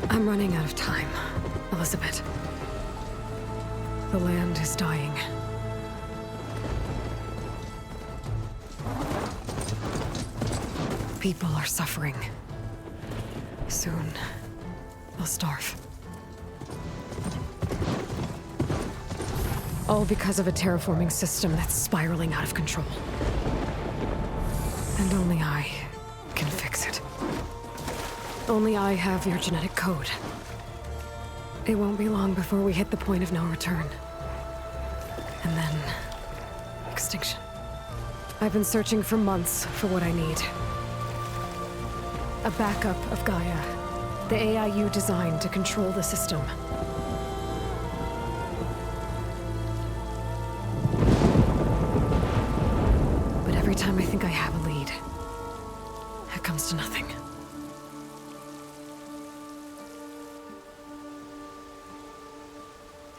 I'm running out of time, Elizabeth. The land is dying. People are suffering. Soon, they'll starve. All because of a terraforming system that's spiraling out of control. And only I can fix it. Only I have your genetic code. It won't be long before we hit the point of no return. And then... extinction. I've been searching for months for what I need. A backup of Gaia. The AIU designed to control the system. But every time I think I have a lead, it comes to nothing.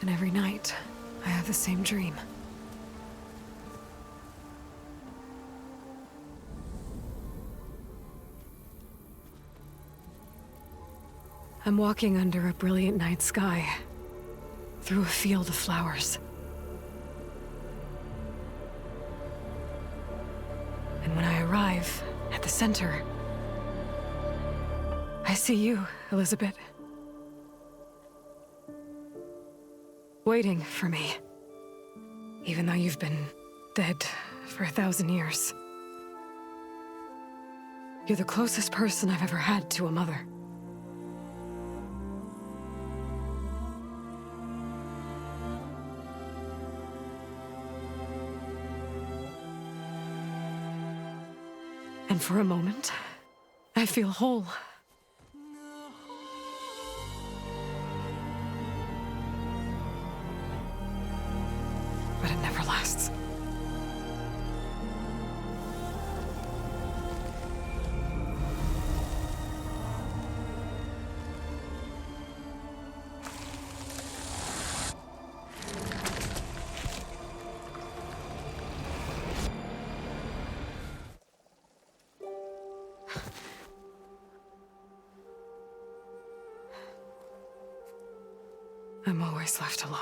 And every night, I have the same dream. I'm walking under a brilliant night sky, through a field of flowers. And when I arrive at the center, I see you, Elizabeth. Waiting for me. Even though you've been dead for 1,000 years. You're the closest person I've ever had to a mother. And for a moment, I feel whole. But it never lasts. I'm always left alone.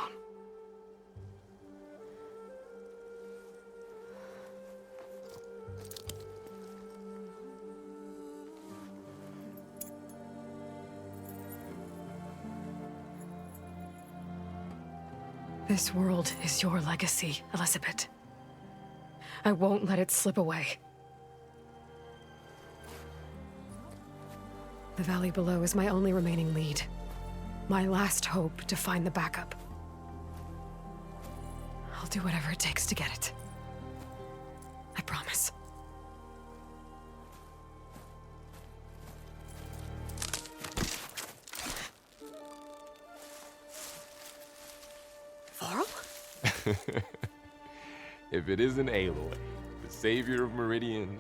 This world is your legacy, Elizabeth. I won't let it slip away. The valley below is my only remaining lead. My last hope to find the backup. I'll do whatever it takes to get it. I promise. Varl? If it isn't Aloy, the savior of Meridian,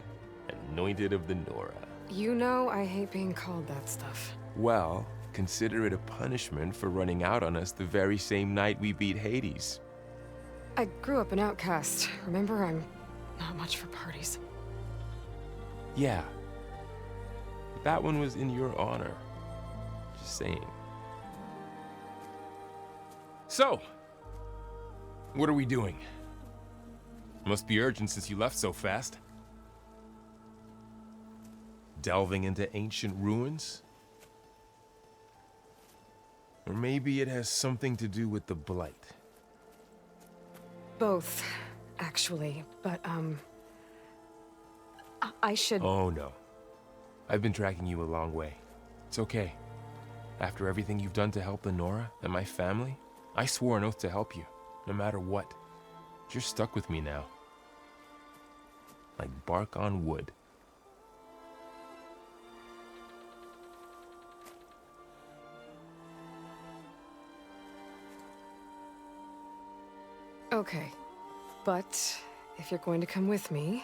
anointed of the Nora. You know I hate being called that stuff. Well, consider it a punishment for running out on us the very same night we beat Hades. I grew up an outcast. Remember, I'm not much for parties. Yeah. But that one was in your honor. Just saying. So, what are we doing? Must be urgent since you left so fast. Delving into ancient ruins? Or maybe it has something to do with the Blight. Both, actually, but, I should... Oh, no. I've been tracking you a long way. It's okay. After everything you've done to help the Nora and my family, I swore an oath to help you, no matter what. You're stuck with me now. Like bark on wood. Okay, but if you're going to come with me,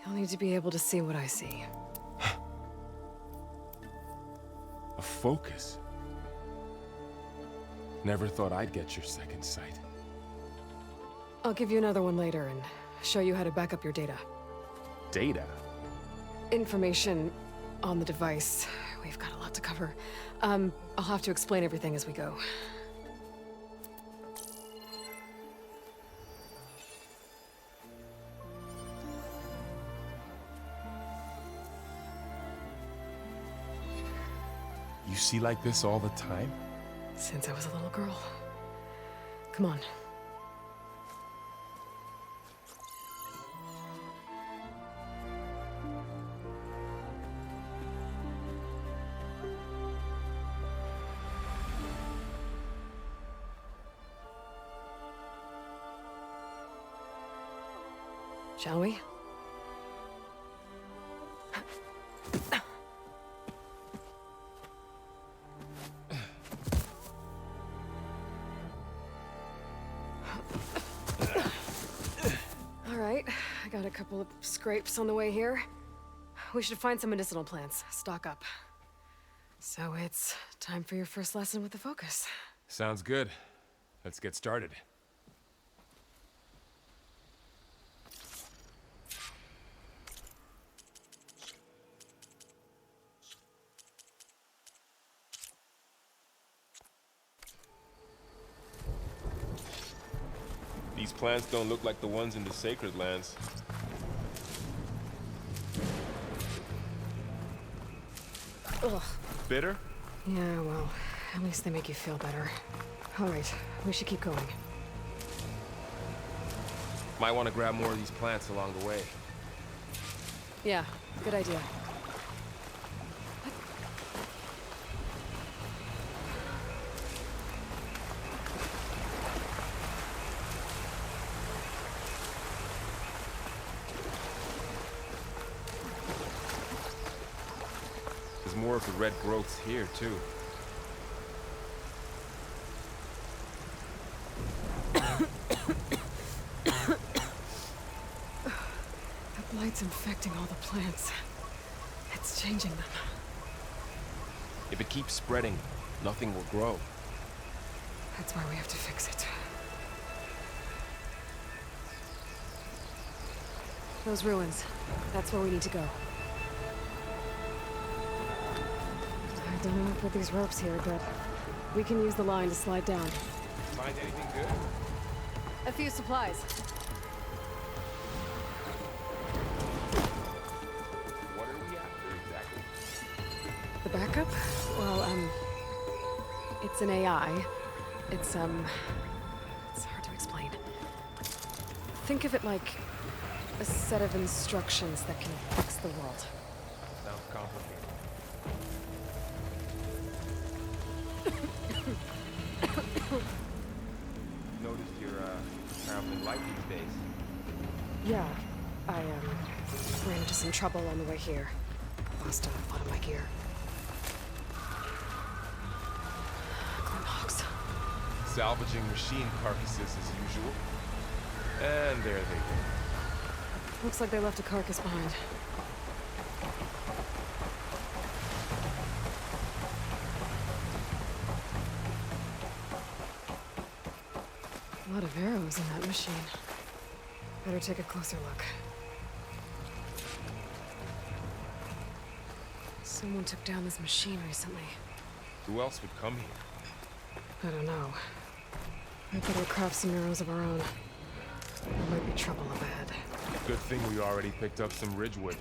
you'll need to be able to see what I see. A focus? Never thought I'd get your second sight. I'll give you another one later and show you how to back up your data. Data? Information on the device we've got a lot to cover. I'll have to explain everything as we go. You see like this all the time? Since I was a little girl. Come on. Shall we? All right, I got a couple of scrapes on the way here. We should find some medicinal plants, stock up. So it's time for your first lesson with the focus. Sounds good. Let's get started. These plants don't look like the ones in the sacred lands. Ugh. Bitter? Yeah, well, at least they make you feel better. All right, we should keep going. Might want to grab more of these plants along the way. Yeah, good idea. There's more of the red growths here, too. The blight's infecting all the plants. It's changing them. If it keeps spreading, nothing will grow. That's why we have to fix it. Those ruins. That's where we need to go. I don't know who put these ropes here, but we can use the line to slide down. Find anything good? A few supplies. What are we after exactly? The backup? Well, it's an AI. It's hard to explain. Think of it like a set of instructions that can fix the world. Sounds complicated. Noticed you're traveling light these days. Yeah, I ran into some trouble on the way here. Lost a lot of my gear. Glimhawks. Salvaging machine carcasses as usual. And there they go. Looks like they left a carcass behind. A lot of arrows in that machine. Better take a closer look. Someone took down this machine recently. Who else would come here? I don't know. We better craft some arrows of our own. There might be trouble ahead. Good thing we already picked up some ridgewood.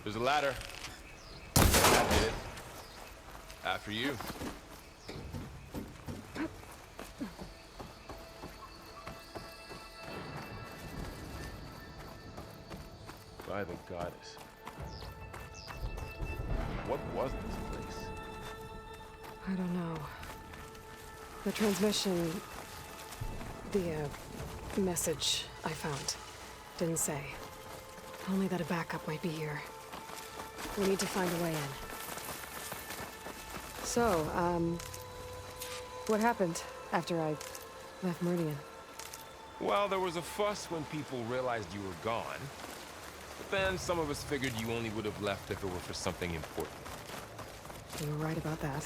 There's a ladder. That did it. After you. By the goddess. What was this place? I don't know. The transmission... the, message I found didn't say. Only that a backup might be here. We need to find a way in. So, what happened after I left Meridian? Well, there was a fuss when people realized you were gone. But then some of us figured you only would have left if it were for something important. You were right about that.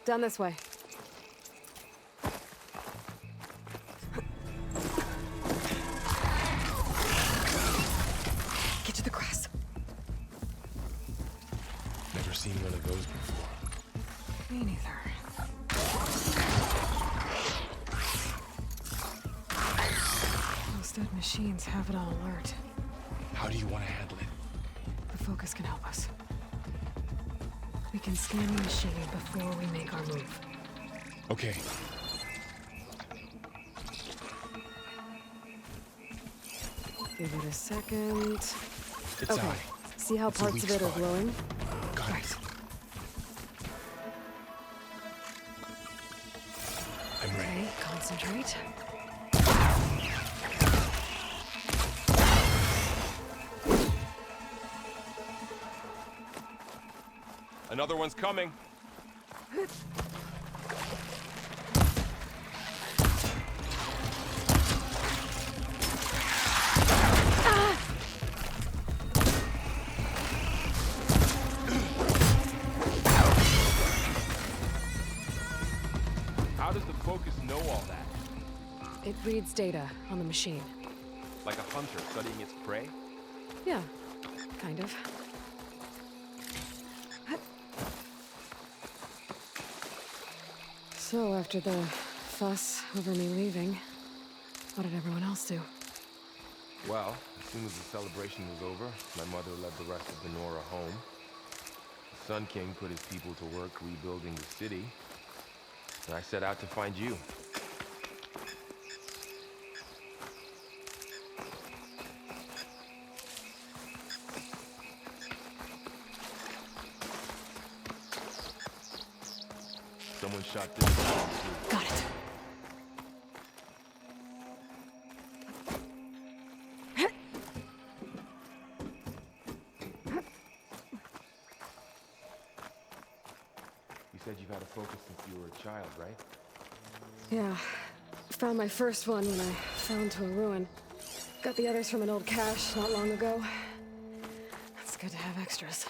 Down this way. Get to the grass. Never seen one of those before. Me neither. Those dead machines have it on alert. How do you want to handle it? The focus can help us. We can scan the machine before we make our move. Okay. Give it a second. It's Okay. out. See how It's a parts weak of it are spot. glowing? Got it. Right. I'm ready. Okay, concentrate. Another one's coming. How does the focus know all that? It reads data on the machine. Like a hunter studying its prey? Yeah, kind of. So, after the fuss over me leaving, what did everyone else do? Well, as soon as the celebration was over, my mother led the rest of the Nora home. The Sun King put his people to work rebuilding the city, and I set out to find you. Someone shot this down, too. Got it. You said you've had a focus since you were a child, right? Yeah. Found my first one when I fell into a ruin. Got the others from an old cache not long ago. It's good to have extras.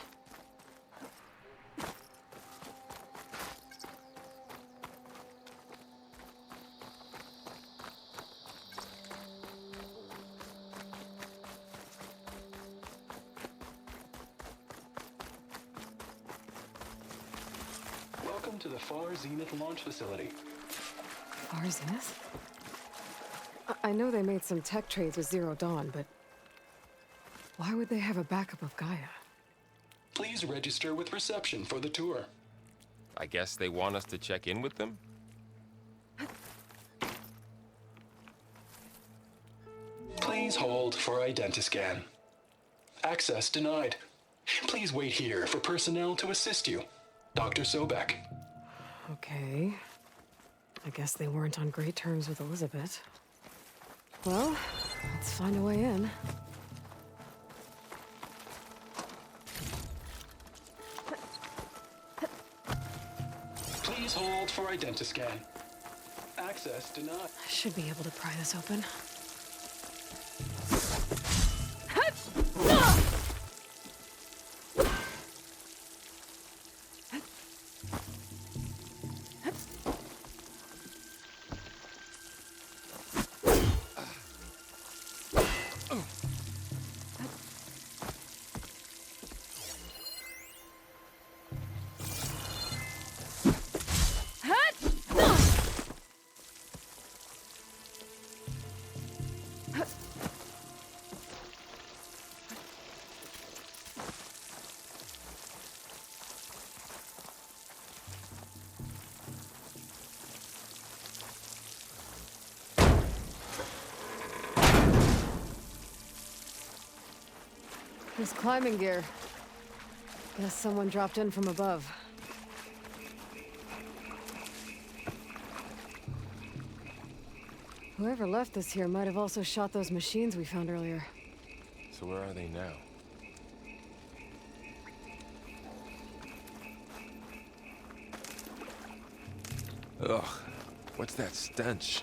Welcome to the Far Zenith launch facility. Far Zenith? I know they made some tech trades with Zero Dawn, but why would they have a backup of Gaia? Please register with reception for the tour. I guess they want us to check in with them? Please hold for identiscan. Access denied. Please wait here for personnel to assist you. Dr. Sobek. Okay. I guess they weren't on great terms with Elizabeth. Well, let's find a way in. Please hold for identiscan. Access denied. I should be able to pry this open. There's climbing gear. Guess someone dropped in from above. Whoever left this here might have also shot those machines we found earlier. So where are they now? Ugh, what's that stench?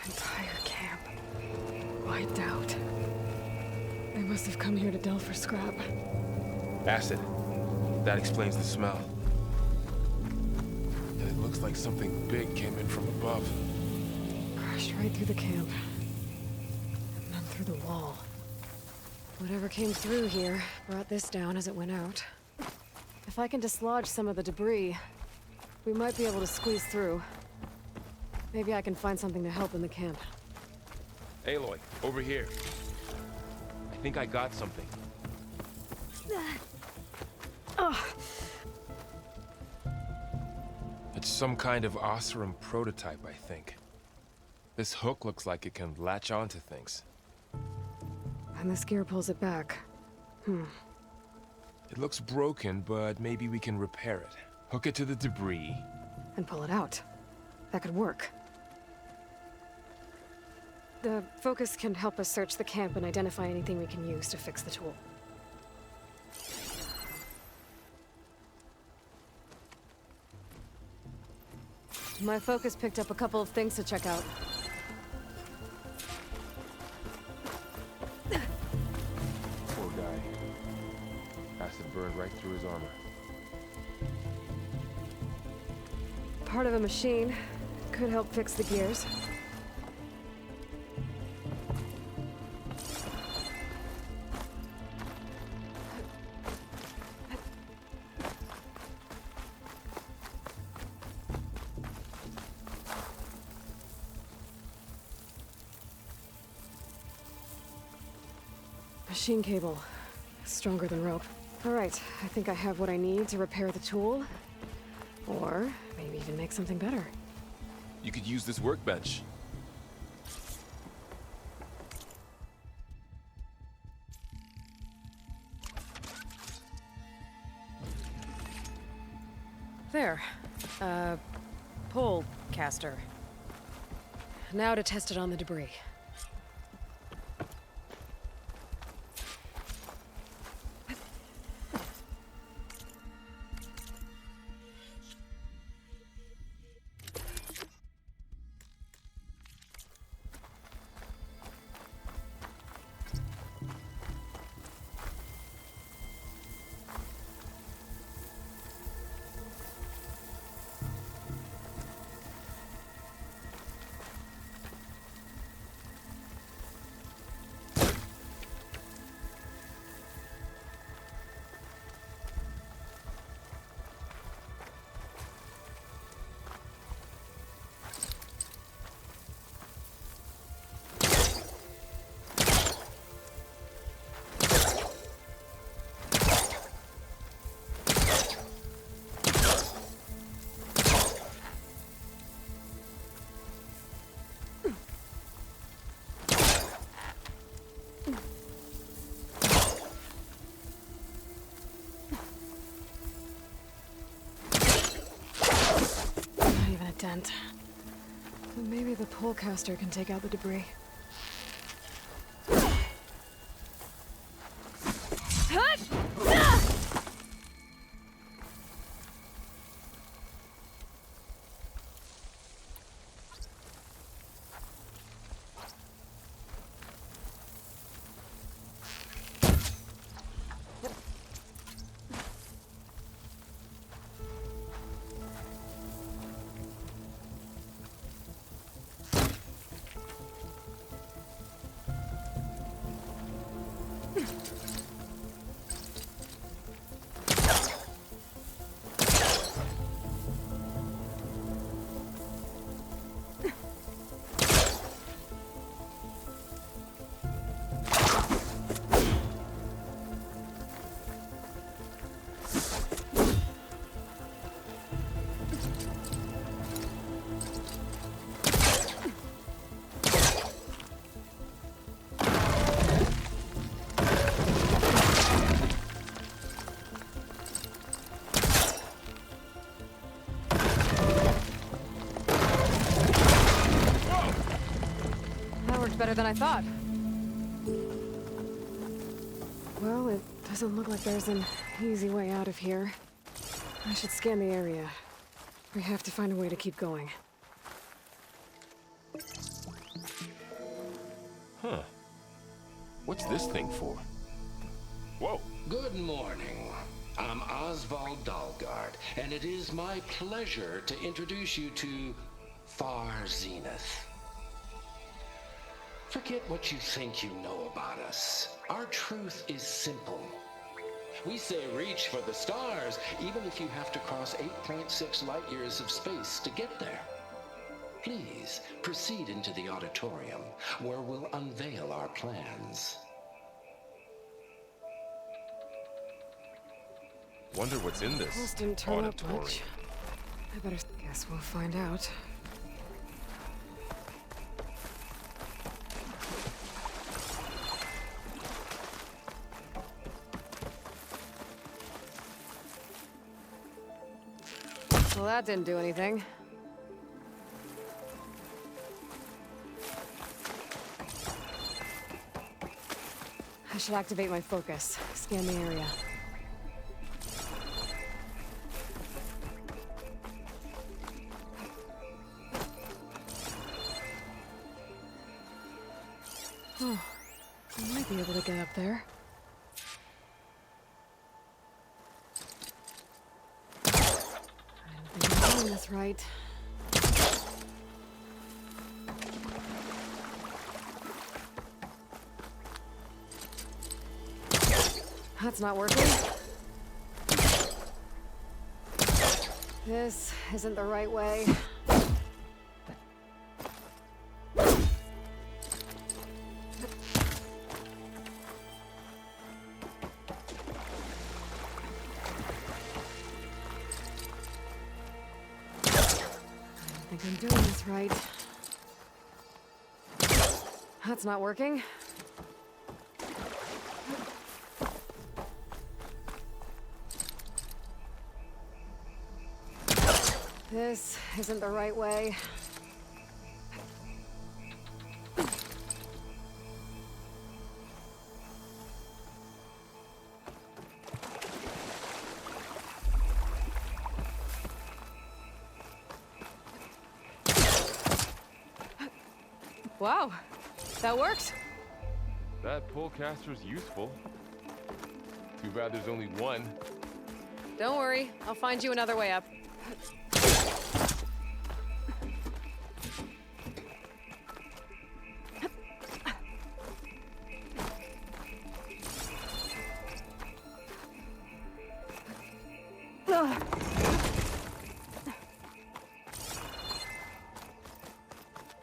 Entire camp. Wiped out. They must have come here to delve for scrap. Acid. That explains the smell. And it looks like something big came in from above. Crashed right through the camp. And then through the wall. Whatever came through here brought this down as it went out. If I can dislodge some of the debris, we might be able to squeeze through. Maybe I can find something to help in the camp. Aloy, over here. I think I got something. It's some kind of Oseram prototype, I think. This hook looks like it can latch onto things. And this gear pulls it back. It looks broken, but maybe we can repair it. Hook it to the debris. And pull it out. That could work. The focus can help us search the camp and identify anything we can use to fix the tool. My focus picked up a couple of things to check out. Poor guy. Acid burned right through his armor. Part of a machine. Could help fix the gears. Machine cable. Stronger than rope. All right, I think I have what I need to repair the tool. Or maybe even make something better. You could use this workbench. There. Pole caster. Now to test it on the debris. Dent. Maybe the pole caster can take out the debris. better than I thought. Well, it doesn't look like there's an easy way out of here. I should scan the area. We have to find a way to keep going. Huh. What's this thing for? Whoa. Good morning. I'm Oswald Dalgard, and it is my pleasure to introduce you to Far Zenith. Forget what you think you know about us. Our truth is simple. We say reach for the stars, even if you have to cross 8.6 light years of space to get there. Please proceed into the auditorium, where we'll unveil our plans. Wonder what's in this Pulse didn't turn up auditorium. much. I better guess we'll find out. Well, that didn't do anything. I should activate my focus. Scan the area. Oh, I might be able to get up there. I don't think I'm doing this right. That's not working. This isn't the right way. I think I'm doing this right. That's not working. This isn't the right way. Wow, that worked. That pullcaster's useful. Too bad there's only one. Don't worry, I'll find you another way up.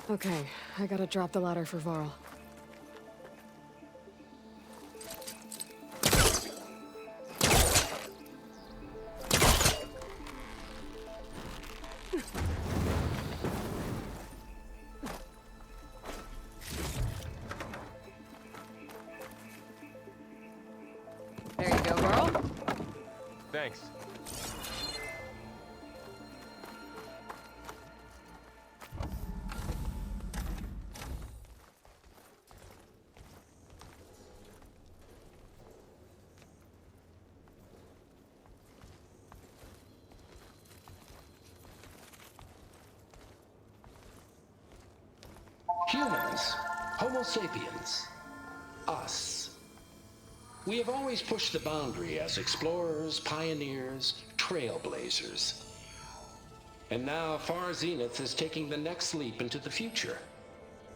Okay, I gotta drop the ladder for Varl. There you go, Varl. Thanks. Humans, Homo sapiens, us. We have always pushed the boundary as explorers, pioneers, trailblazers. And now Far Zenith is taking the next leap into the future.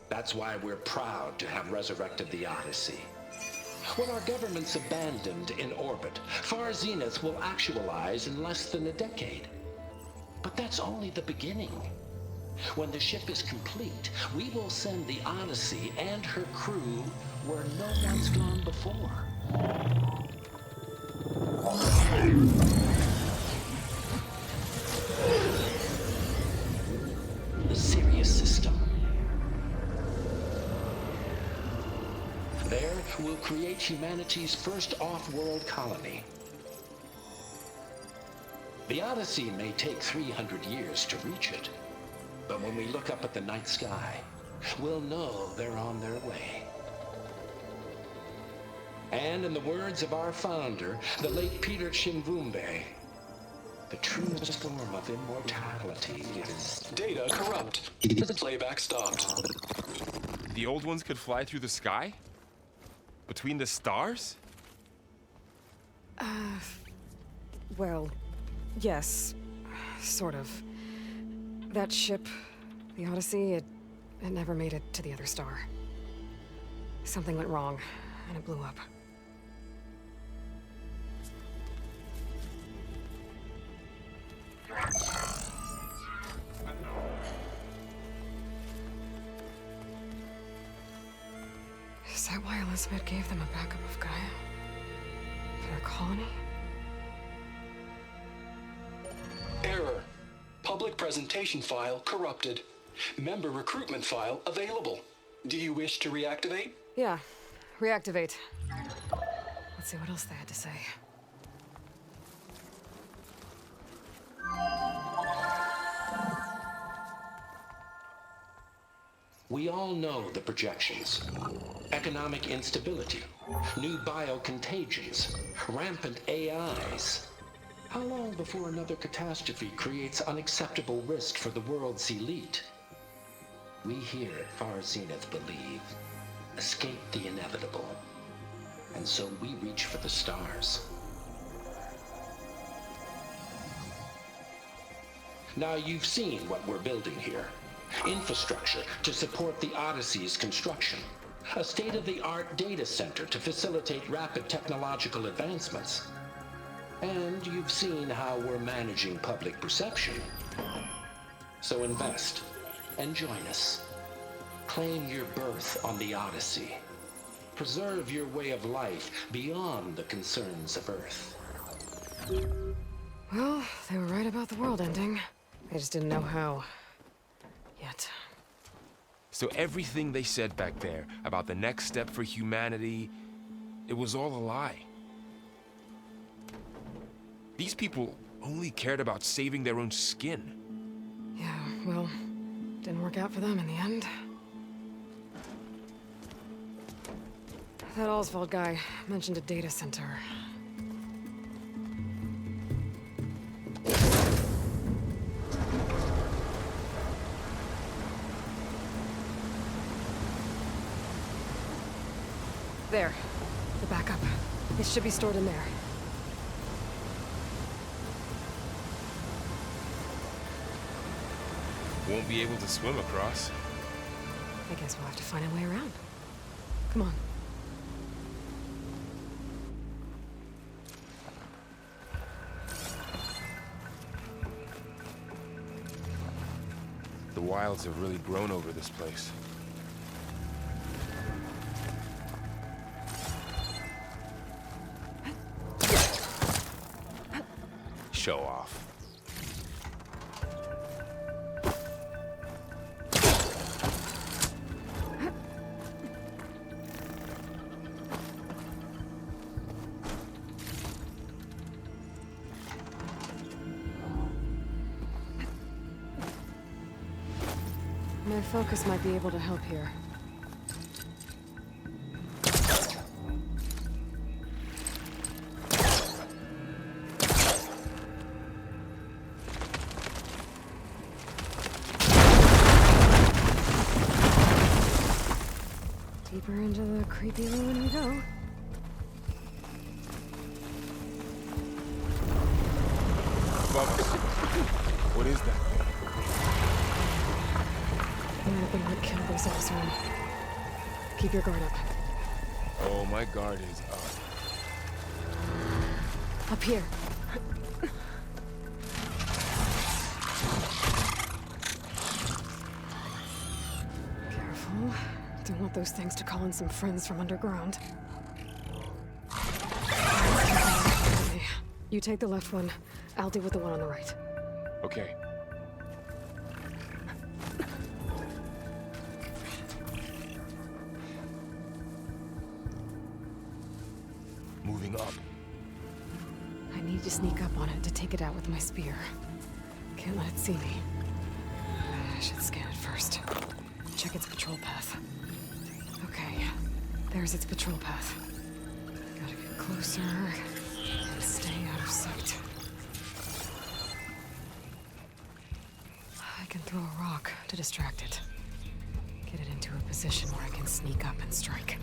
That's why we're proud to have resurrected the Odyssey. What our governments abandoned in orbit, Far Zenith will actualize in less than a decade. But that's only the beginning. When the ship is complete, we will send the Odyssey and her crew where no one's gone before. The Sirius system. There, we'll create humanity's first off-world colony. The Odyssey may take 300 years to reach it. But when we look up at the night sky, will know they're on their way. And in the words of our founder, the late Peter Chimvumbe, the truest form of immortality is... Data corrupt. Playback stopped. The old ones could fly through the sky? Between the stars? Well, yes. Sort of. That ship, the Odyssey, it never made it to the other star. Something went wrong, and it blew up. Is that why Elizabeth gave them a backup of Gaia? For their colony? Error. Public presentation file corrupted. Member recruitment file available. Do you wish to reactivate? Yeah. Reactivate. Let's see what else they had to say. We all know the projections. Economic instability, new biocontagions, rampant AIs. How long before another catastrophe creates unacceptable risk for the world's elite? We here at Far Zenith believe, escape the inevitable. And so we reach for the stars. Now you've seen what we're building here. Infrastructure to support the Odyssey's construction. A state-of-the-art data center to facilitate rapid technological advancements. And you've seen how we're managing public perception. So invest and join us. Claim your berth on the Odyssey. Preserve your way of life beyond the concerns of Earth. Well, they were right about the world ending. They just didn't know how. Yet. So everything they said back there about the next step for humanity, it was all a lie. These people only cared about saving their own skin. Yeah, well, didn't work out for them in the end. That Oswald guy mentioned a data center. There. The backup. It should be stored in there. Won't be able to swim across. I guess we'll have to find a way around. Come on. The wilds have really grown over this place. Show off. My focus might be able to help here. Deeper into the creepy ruin we go. Above us. What is that? Might have been what killed those officers. Keep your guard up. Oh, my guard is up. Up here. Careful. Don't want those things to call in some friends from underground. You take the left one. I'll deal with the one on the right. Okay. Moving up. I need to sneak up on it to take it out with my spear. Can't let it see me. I should scan it first. check its patrol path. Okay, there's its patrol path. Gotta get closer and stay out of sight. I can throw a rock to distract it. Get it into a position where I can sneak up and strike.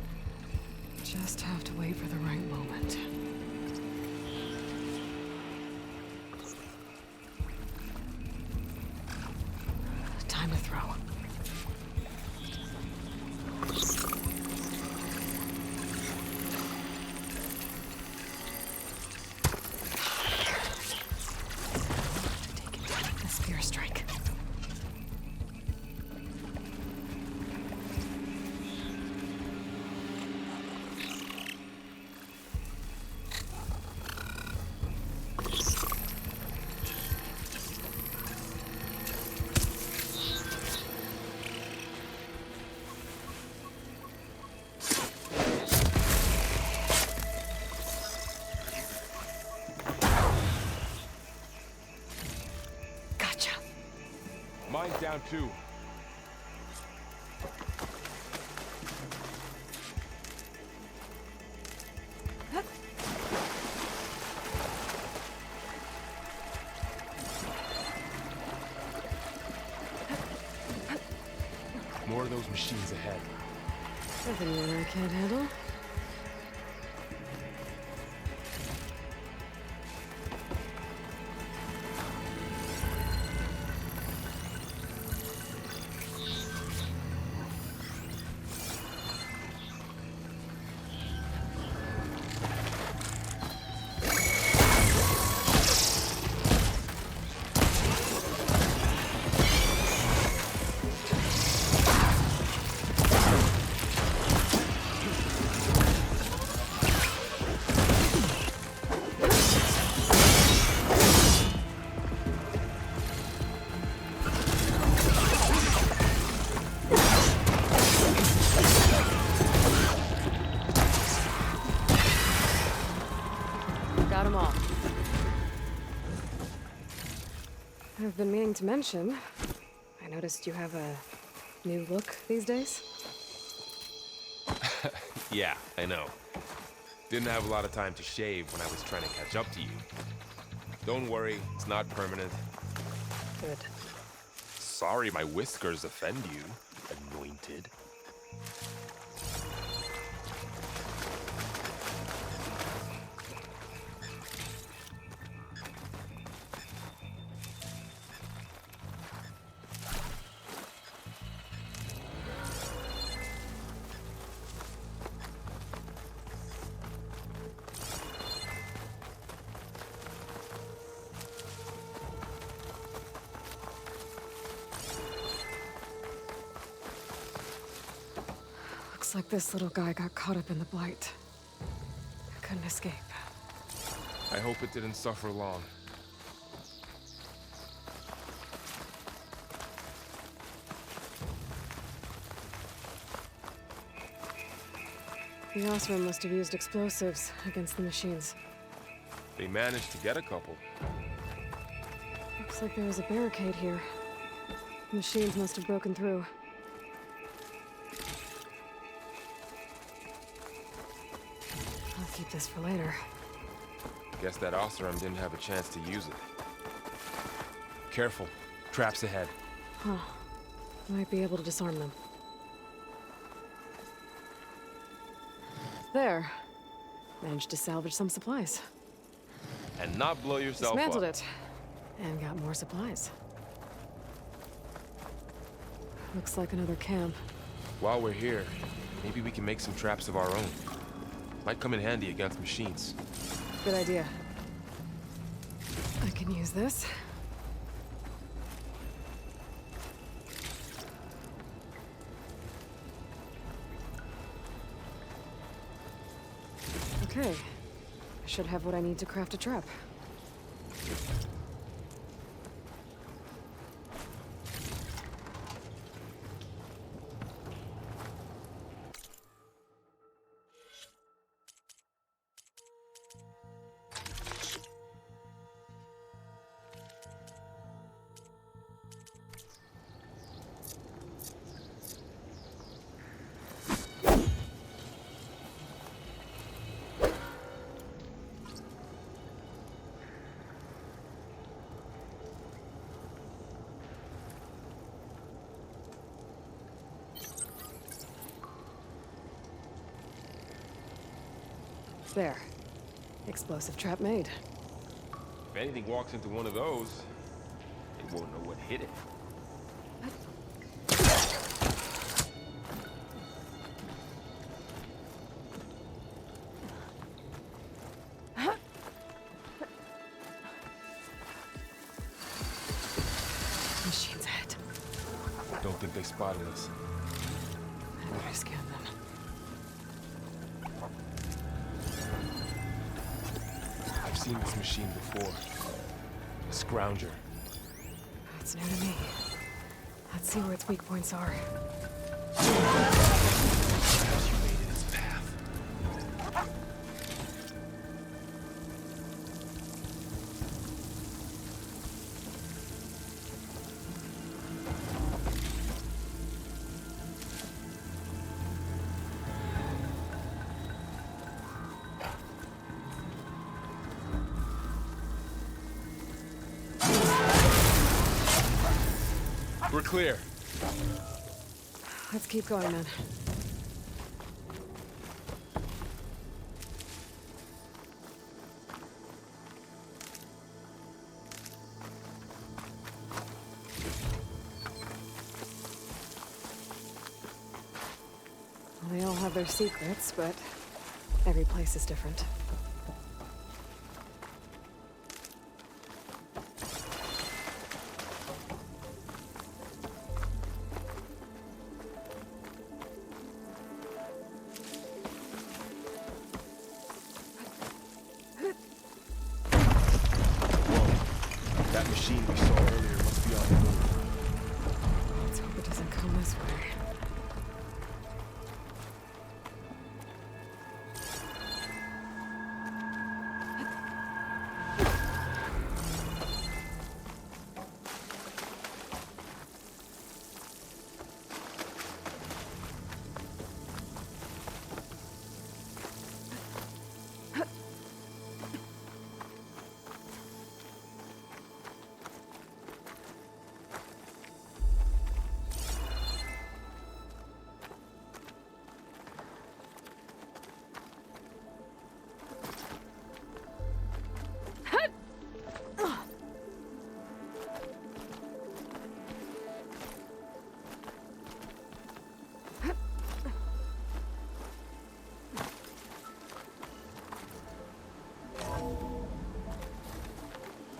Just have to wait for the right moment. Time to throw. Take it down with a spear strike. Gotcha. Mine's down too. More of those machines ahead. Nothing more I can't handle. Got them all. I've been meaning to mention, I noticed you have a new look these days. Yeah, I know. Didn't have a lot of time to shave when I was trying to catch up to you. Don't worry, it's not permanent. Good. Sorry my whiskers offend you, anointed. Looks like this little guy got caught up in the blight. Couldn't escape. I hope it didn't suffer long. The Osram must have used explosives against the machines. They managed to get a couple. Looks like there was a barricade here. The machines must have broken through. I'll keep this for later. Guess that Osram didn't have a chance to use it. Careful. Traps ahead. Huh. Might be able to disarm them. There. Managed to salvage some supplies. And not blow yourself Dismantled up. it. And got more supplies. Looks like another camp. While we're here, maybe we can make some traps of our own. Might come in handy against machines. Good idea. I can use this. Okay. I should have what I need to craft a trap. There. Explosive trap made. If anything walks into one of those, they won't know what hit it. Machine's ahead. Don't think they spotted us. I better scan them. I've seen this machine before. A scrounger. It's new to me. Let's see where its weak points are. Perhaps you made it its path. We're clear. Let's keep going then. Well, they all have their secrets, but every place is different. That machine we saw earlier must be on the move. Let's hope it doesn't come this way.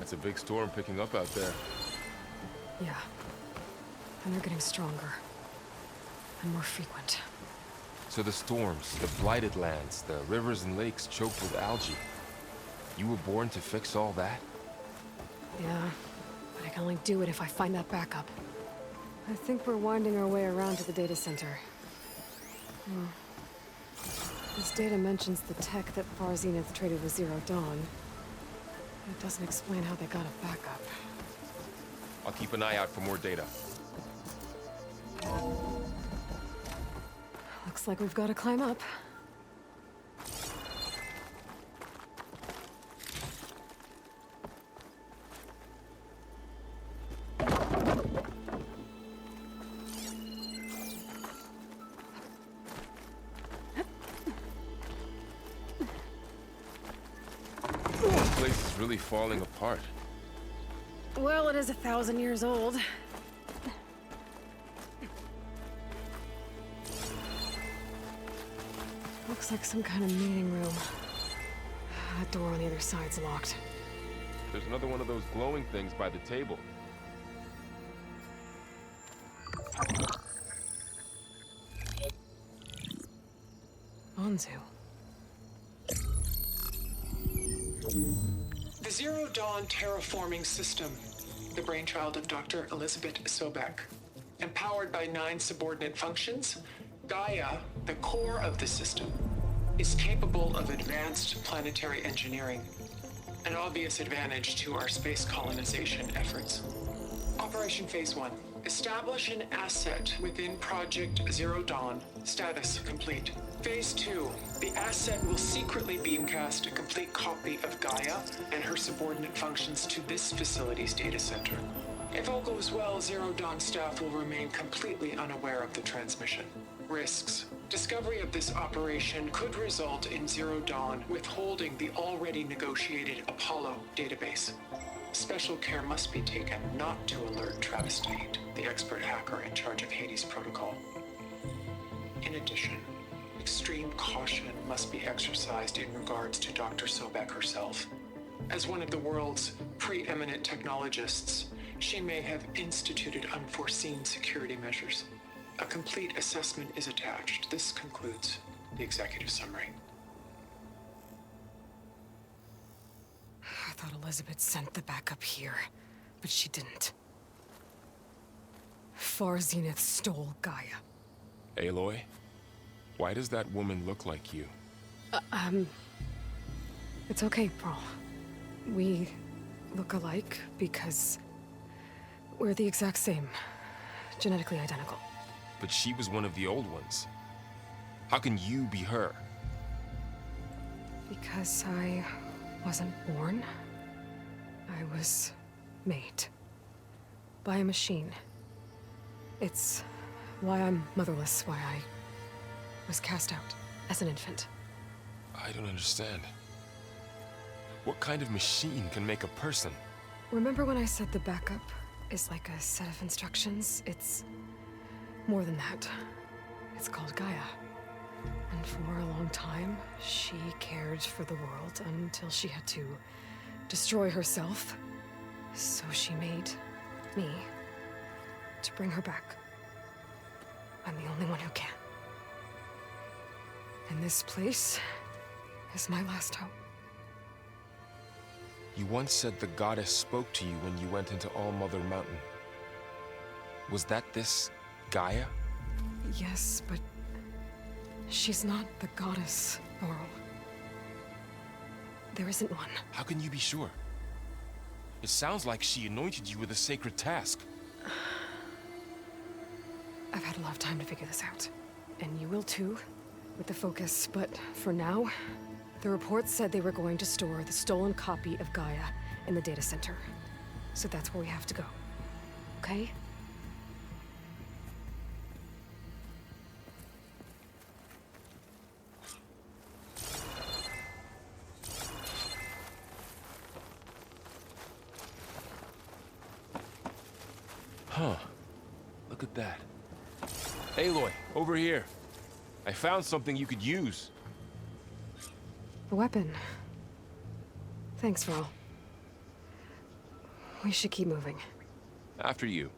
It's a big storm picking up out there. Yeah. And they're getting stronger. And more frequent. So the storms, the blighted lands, the rivers and lakes choked with algae. You were born to fix all that? Yeah. But I can only do it if I find that backup. I think we're winding our way around to the data center. This data mentions the tech that Far Zenith traded with Zero Dawn. It doesn't explain how they got a backup. I'll keep an eye out for more data. Looks like we've got to climb up. This place is really falling apart. Well, it is 1,000 years old. Looks like some kind of meeting room. That door on the other side's locked. There's another one of those glowing things by the table. Anzu. The Zero Dawn terraforming system, the brainchild of Dr. Elizabeth Sobek. Empowered by 9 subordinate functions, Gaia, the core of the system, is capable of advanced planetary engineering, an obvious advantage to our space colonization efforts. Operation Phase 1. Establish an asset within Project Zero Dawn. Status complete. Phase 2. The asset will secretly beamcast a complete copy of Gaia and her subordinate functions to this facility's data center. If all goes well, Zero Dawn staff will remain completely unaware of the transmission. Risks. Discovery of this operation could result in Zero Dawn withholding the already negotiated Apollo database. Special care must be taken not to alert Travis Tate, the expert hacker in charge of Hades Protocol. In addition, extreme caution must be exercised in regards to Dr. Sobek herself. As one of the world's preeminent technologists, she may have instituted unforeseen security measures. A complete assessment is attached. This concludes the executive summary. I thought Elizabeth sent the backup here, but she didn't. Far Zenith stole Gaia. Aloy? Why does that woman look like you? It's okay, Pearl. We look alike because we're the exact same. Genetically identical. But she was one of the old ones. How can you be her? Because I wasn't born. I was made. By a machine. It's why I'm motherless, why I was cast out as an infant. I don't understand. What kind of machine can make a person? Remember when I said the backup is like a set of instructions? It's more than that. It's called Gaia. And for a long time, she cared for the world until she had to destroy herself. So she made me to bring her back. I'm the only one who can. And this place is my last hope. You once said the goddess spoke to you when you went into All-Mother Mountain. Was that this Gaia? Yes, but she's not the goddess, Laurel. There isn't one. How can you be sure? It sounds like she anointed you with a sacred task. I've had a lot of time to figure this out. And you will too, with the focus. But for now, the reports said they were going to store the stolen copy of Gaia in the data center. So that's where we have to go. Okay? Huh. Look at that. Aloy, over here. I found something you could use. A weapon. Thanks, Val. We should keep moving. After you.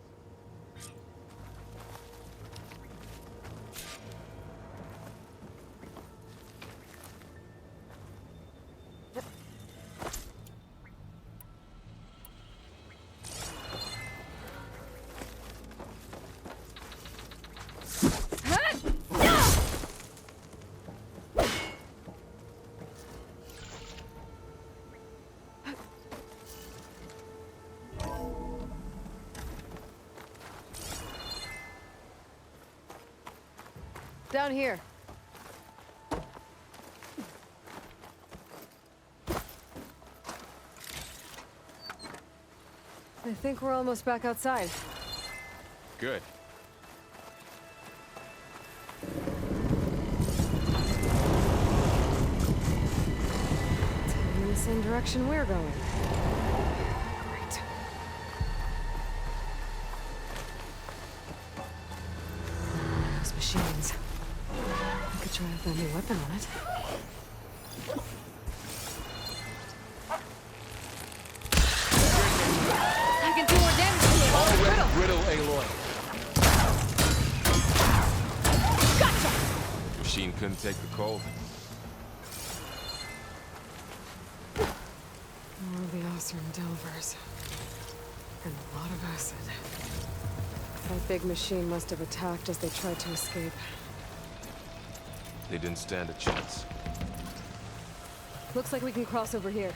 Down here. I think we're almost back outside. Good. In the same direction we're going. Great. Those machines. I could try with a new weapon on it. I can do more damage to it. Already brittle, Aloy. Gotcha! Machine couldn't take the cold. More of the Osram Delvers. And a lot of acid. That big machine must have attacked as they tried to escape. They didn't stand a chance. Looks like we can cross over here.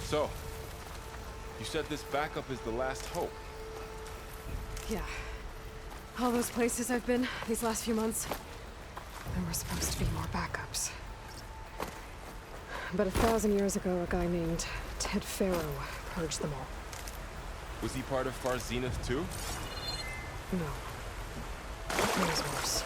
So, you said this backup is the last hope. Yeah. All those places I've been these last few months, there were supposed to be more backups. but 1,000 years ago, a guy named Ted Pharaoh purged them all. Was he part of Far Zenith too? No. It was worse.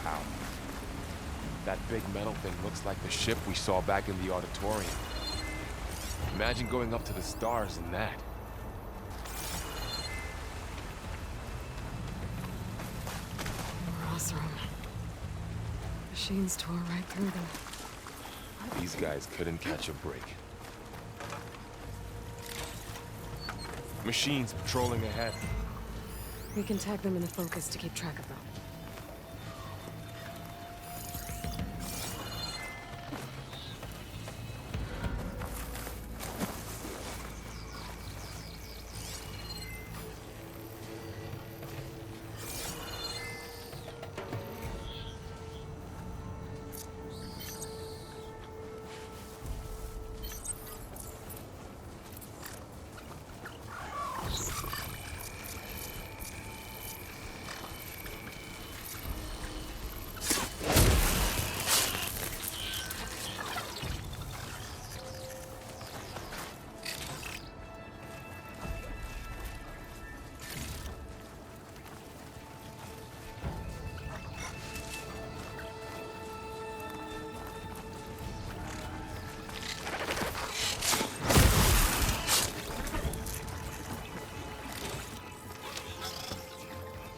Wow. That big metal thing looks like the ship we saw back in the auditorium. Imagine going up to the stars in that. Rosram. Machines tore right through them. These guys couldn't catch a break. Machines patrolling ahead. We can tag them in the focus to keep track of them.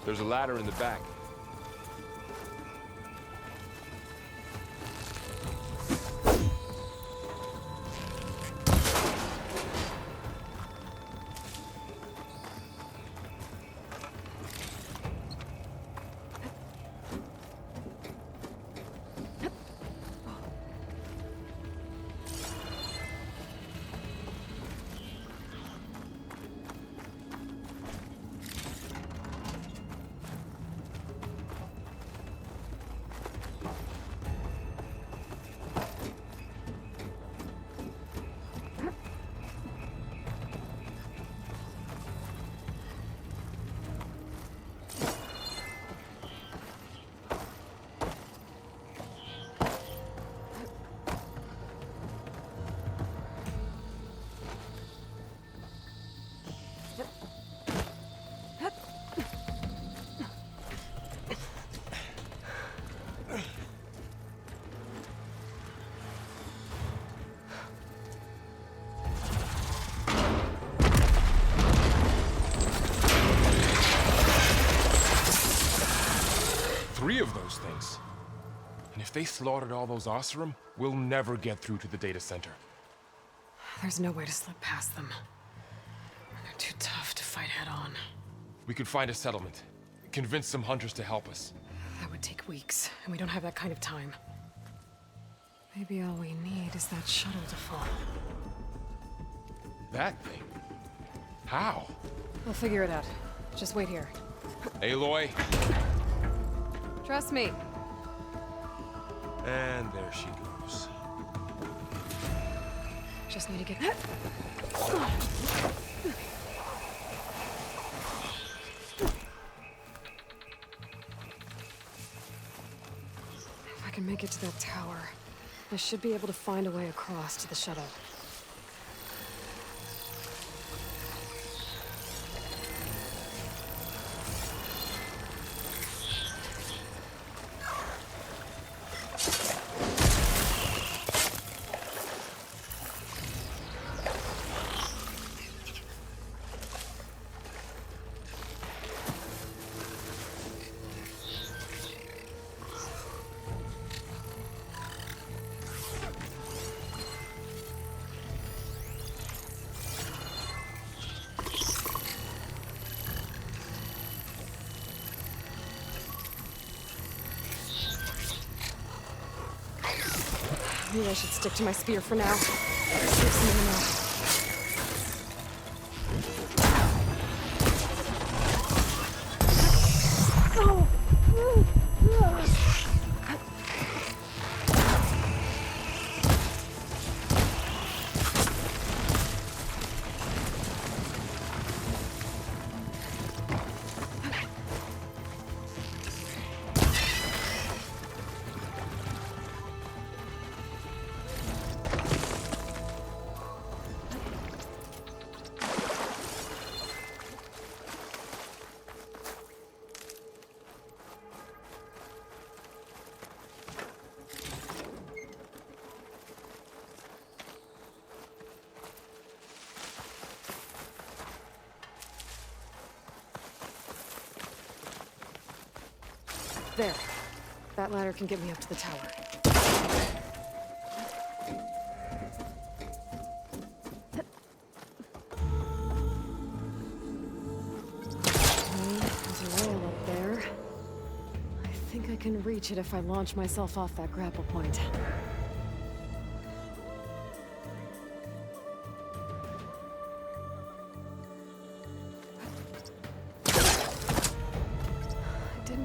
There's a ladder in the back. Three of those things. And if they slaughtered all those Oseram, we'll never get through to the data center. There's no way to slip past them. They're too tough to fight head-on. We could find a settlement. Convince some hunters to help us. That would take weeks, and we don't have that kind of time. Maybe all we need is that shuttle to fall. That thing? How? We'll figure it out. Just wait here. Aloy. Trust me. And there she goes. Just need to get... If I can make it to that tower, I should be able to find a way across to the shuttle. Maybe I should stick to my spear for now. Save some ammo. There. That ladder can get me up to the tower. There's a rail up there. I think I can reach it if I launch myself off that grapple point.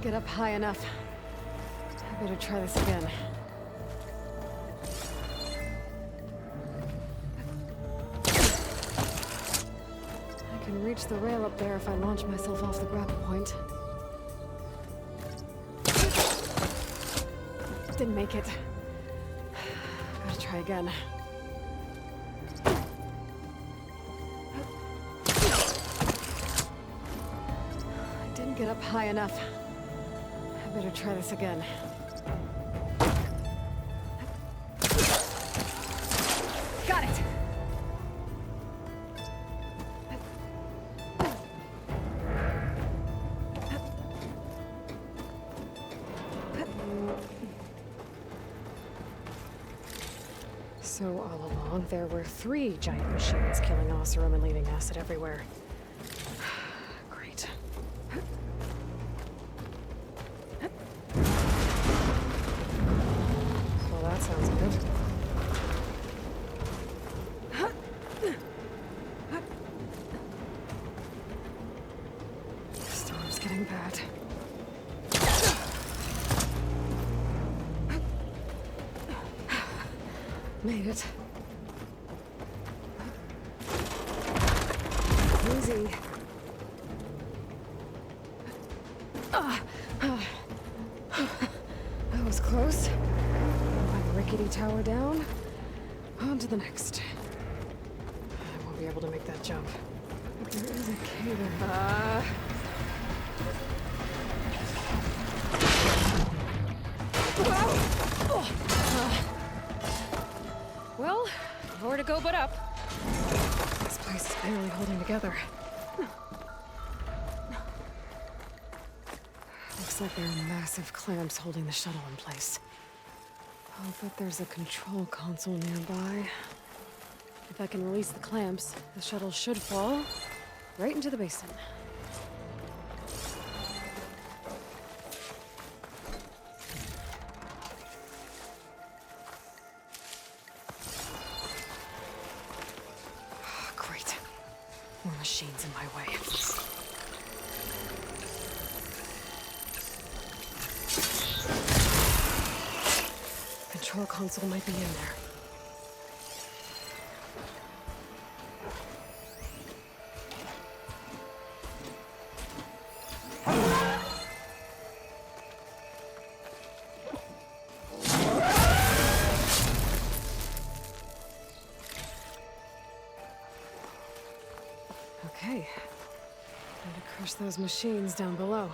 Get up high enough. I better try this again. I can reach the rail up there if I launch myself off the grapple point. Didn't make it. Gotta try again. I didn't get up high enough. Better try this again. Got it! So all along, there were 3 giant machines killing Oseram and leaving acid everywhere. Great. That sounds good. The storm's getting bad. Made it. Easy. That was close. Rickety tower down. On to the next. I won't be able to make that jump. But there is a cable. Well, nowhere to go but up. This place is barely holding together. Looks like there are massive clamps holding the shuttle in place. I'll bet there's a control console nearby. If I can release the clamps, the shuttle should fall right into the basin. Great. More machines in my way. Control console might be in there. Okay. Time to crush those machines down below.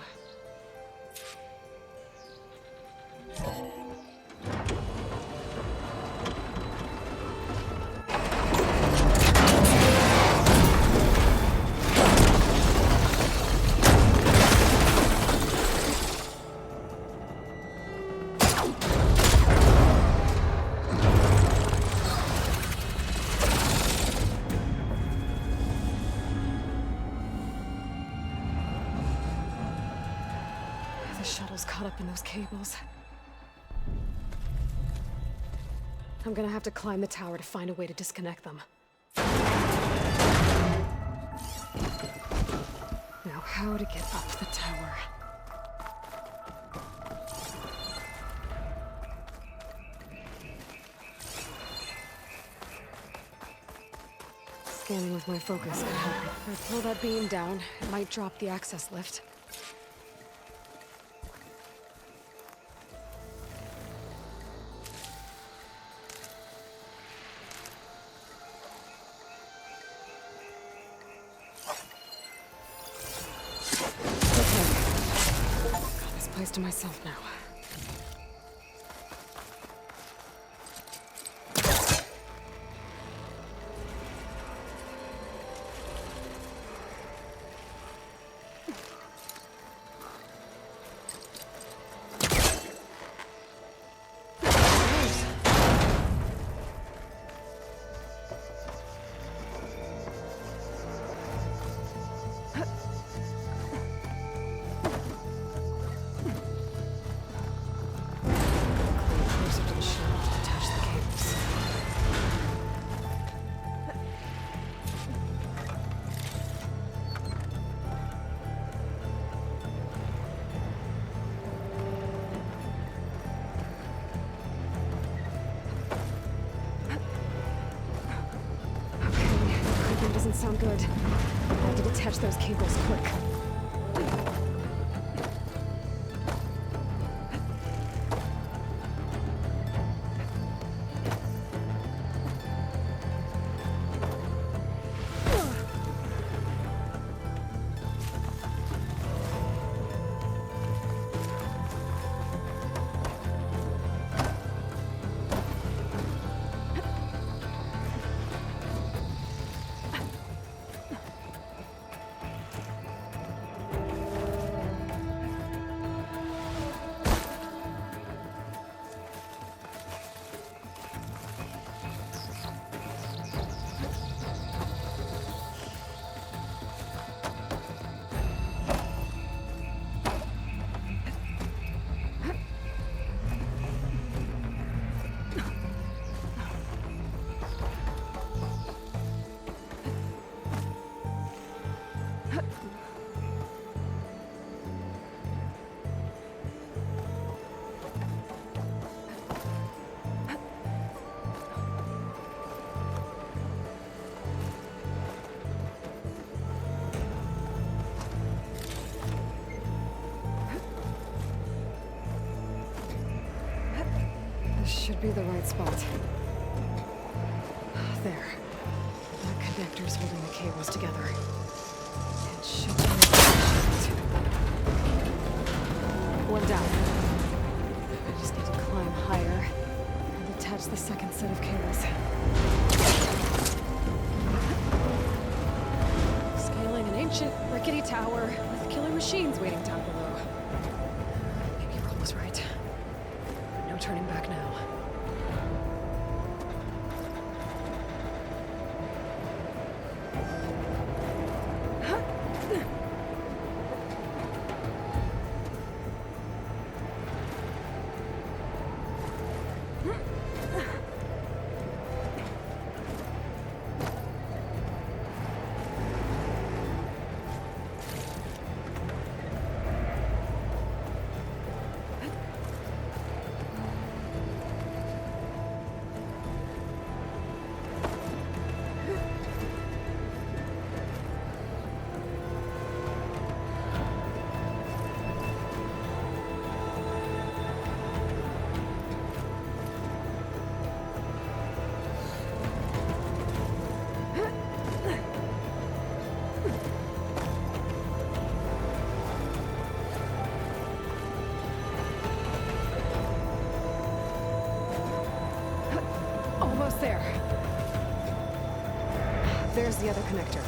The shuttle's caught up in those cables. I'm gonna have to climb the tower to find a way to disconnect them. Now, how to get up the tower? Scanning with my focus could help. If I pull that beam down, it might drop the access lift. Okay. Got this place to myself now. Doesn't sound good. I have to detach those cables quick. Should be the right spot. There. The connector's holding the cables together. It should be one down. I just need to climb higher and attach the second set of cables. Scaling an ancient, rickety tower with killer machines waiting down below. Maybe Roll was right. No turning back now. Almost there. There's the other connector.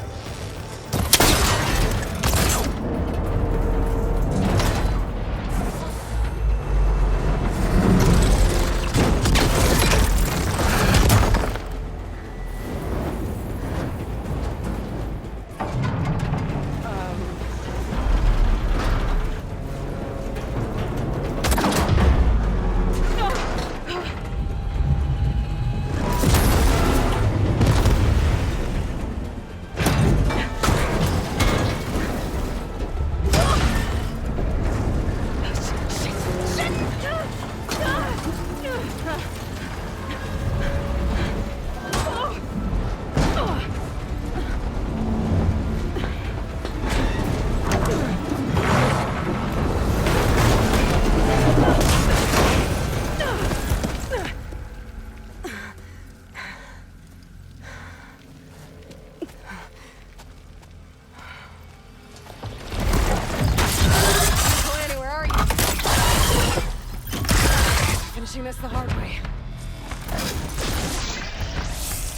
this the hard way.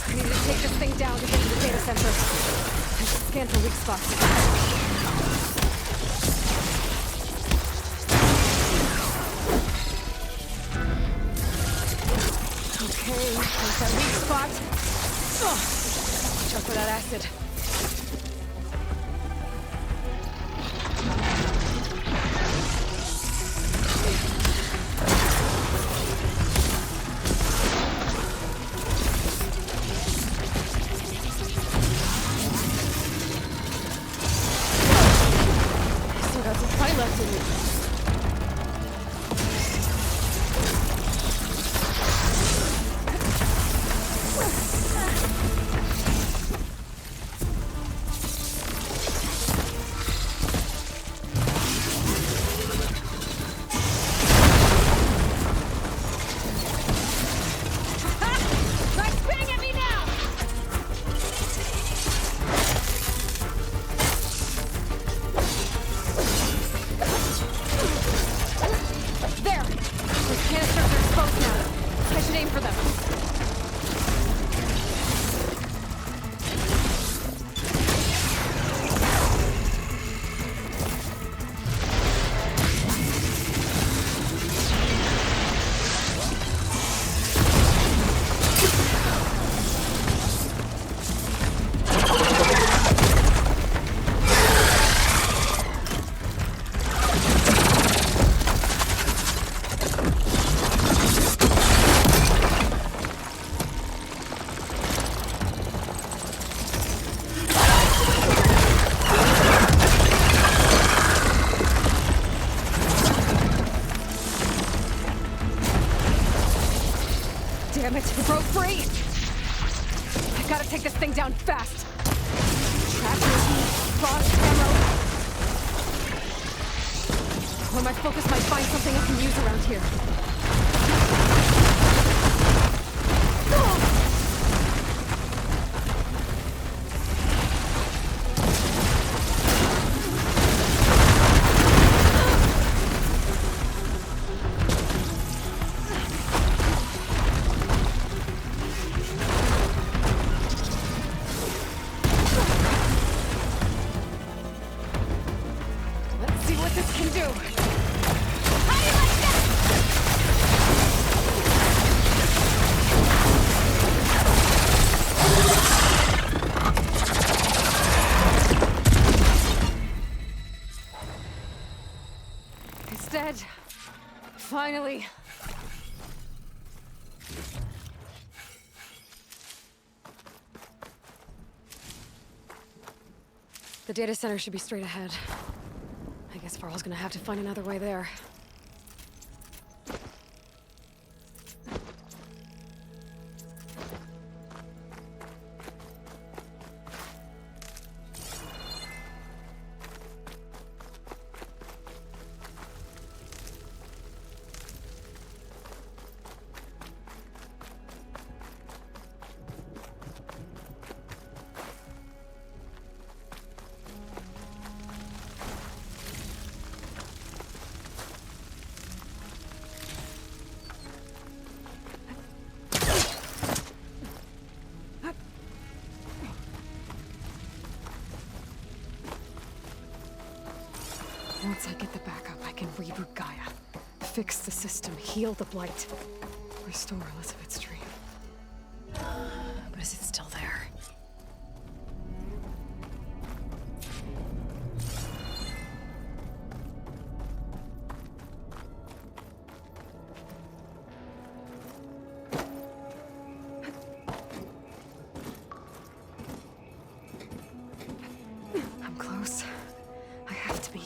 I need to take this thing down to get to the data center. I should scan for weak spots. Okay, there's that weak spot. Ugh. Watch out for that acid. Still got some fight left in me. Damn it, it broke free! I gotta take this thing down fast! Trackers, boss, ammo... Where my focus might find something I can use around here. Finally. The data center should be straight ahead. I guess Farrell's gonna have to find another way there. Once I get the backup, I can reboot Gaia. Fix the system, heal the blight. Restore Elizabeth's dream. But is it still there? I'm close. I have to be.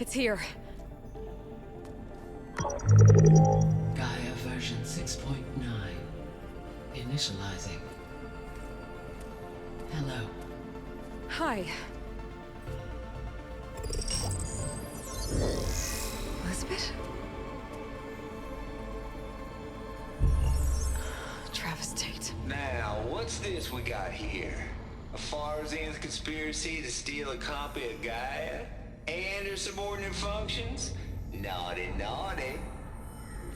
It's here. Gaia version 6.9. Initializing. Hello. Hi. Elizabeth? Travestate. Now, what's this we got here? A RYZEN conspiracy to steal a copy of Gaia? And her subordinate functions? Naughty, naughty.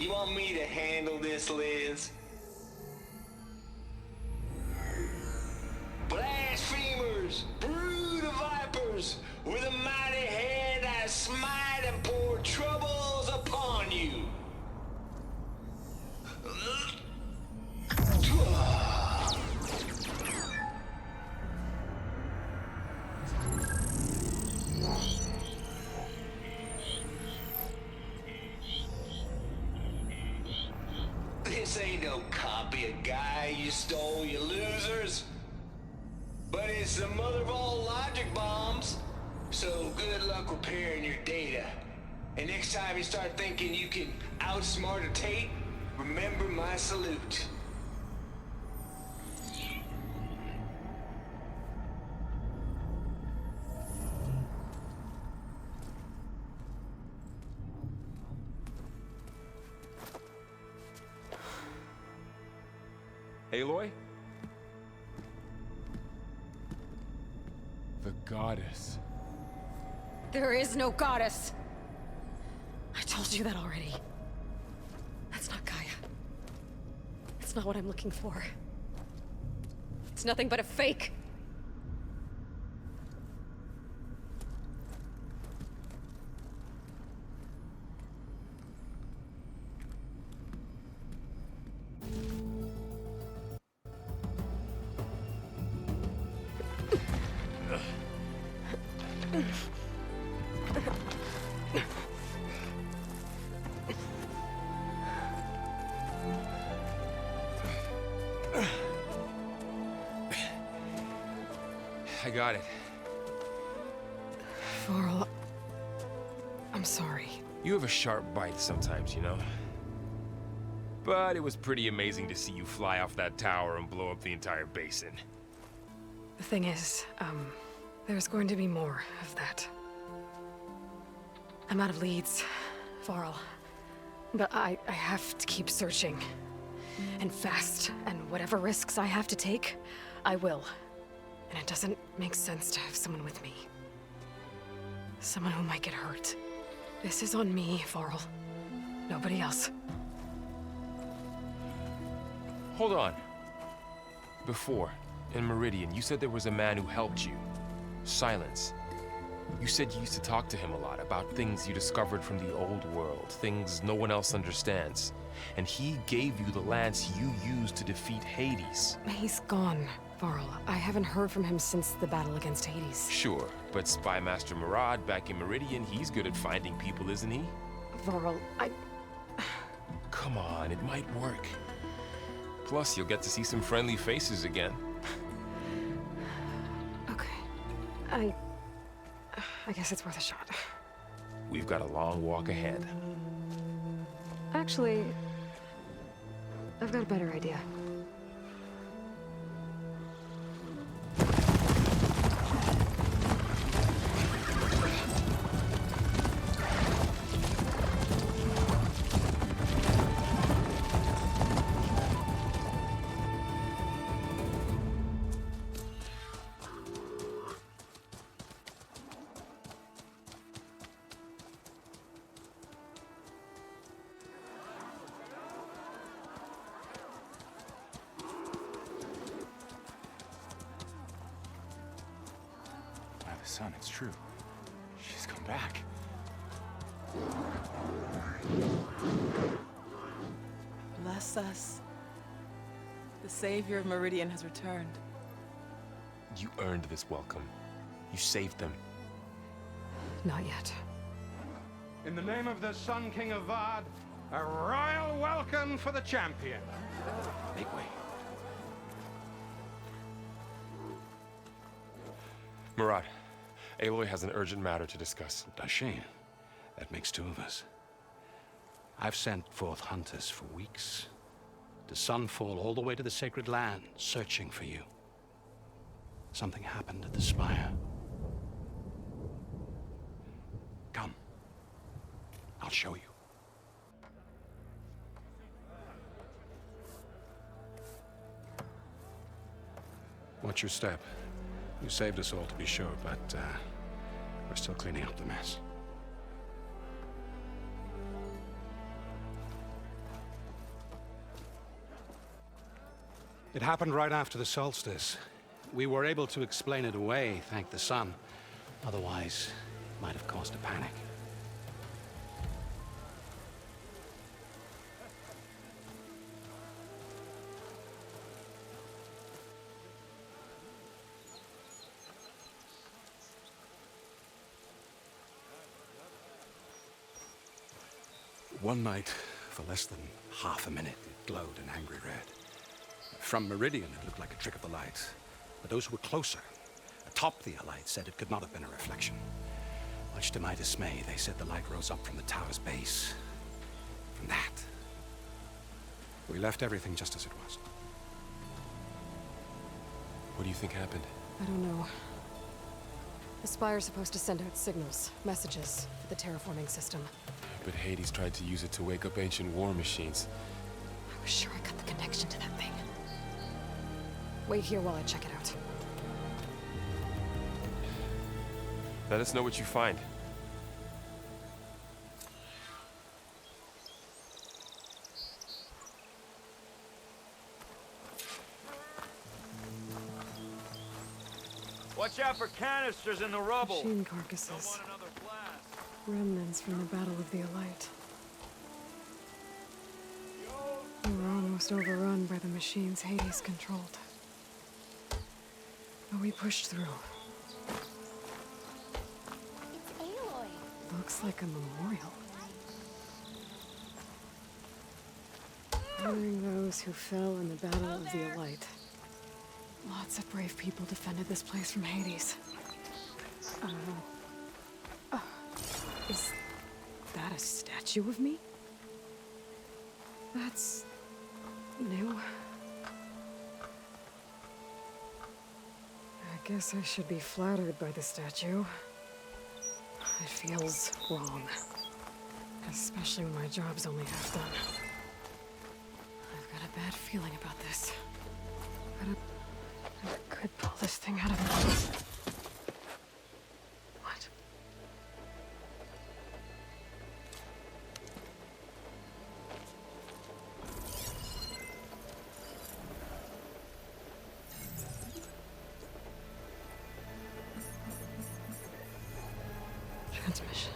You want me to handle this, Liz? Blasphemers! Brood of vipers! With a mighty hand I smite and pour troubles upon you! This ain't no copy of Gaia you stole, you losers. But it's the mother of all logic bombs. So good luck repairing your data. And next time you start thinking you can outsmart a Tate, remember my salute. Aloy? The goddess. There is no goddess. I told you that already. That's not Gaia. It's not what I'm looking for. It's nothing but a fake. I got it. Varl, I'm sorry. You have a sharp bite sometimes, you know? But it was pretty amazing to see you fly off that tower and blow up the entire basin. The thing is, there's going to be more of that. I'm out of leads, Varl. But I have to keep searching. And fast, and whatever risks I have to take, I will. And it doesn't make sense to have someone with me. Someone who might get hurt. This is on me, Varl. Nobody else. Hold on. Before, in Meridian, you said there was a man who helped you. Silence. You said you used to talk to him a lot about things you discovered from the old world, things no one else understands. And he gave you the lance you used to defeat Hades. He's gone, Varl. I haven't heard from him since the battle against Hades. Sure, but Spy Master Murad back in Meridian, he's good at finding people, isn't he? Varl, Come on, it might work. Plus, you'll get to see some friendly faces again. Okay. I guess it's worth a shot. We've got a long walk ahead. Actually, I've got a better idea. Son, it's true. She's come back. Bless us. The savior of Meridian has returned. You earned this welcome. You saved them. Not yet. In the name of the Sun King of Vard, a royal welcome for the champion. Make way. Murad, Aloy has an urgent matter to discuss. Dashane, That makes two of us. I've sent forth hunters for weeks, to sunfall all the way to the sacred land, searching for you. Something happened at the spire. Come. I'll show you. Watch your step. You saved us all, to be sure, but we're still cleaning up the mess. It happened right after the solstice. We were able to explain it away, thank the sun. Otherwise, it might have caused a panic. One night, for less than half a minute, it glowed an angry red. From Meridian, it looked like a trick of the light. But those who were closer, atop the light, said it could not have been a reflection. Much to my dismay, they said the light rose up from the tower's base. From that, we left everything just as it was. What do you think happened? I don't know. The Spire's supposed to send out signals, messages, for the terraforming system. But Hades tried to use it to wake up ancient war machines. I was sure I got the connection to that thing. Wait here while I check it out. Let us know what you find. Watch out for canisters in the rubble. Machine carcasses. Remnants from the Battle of the Elite. We were almost overrun by the machines Hades controlled. But we pushed through. It's Aloy. Looks like a memorial. Honoring those who fell in the Battle of the Elite. Lots of brave people defended this place from Hades. Is that a statue of me? That's new. I guess I should be flattered by the statue. It feels wrong. Especially when my job's only half done. I've got a bad feeling about this. I could pull this thing out of me. What? Transmission.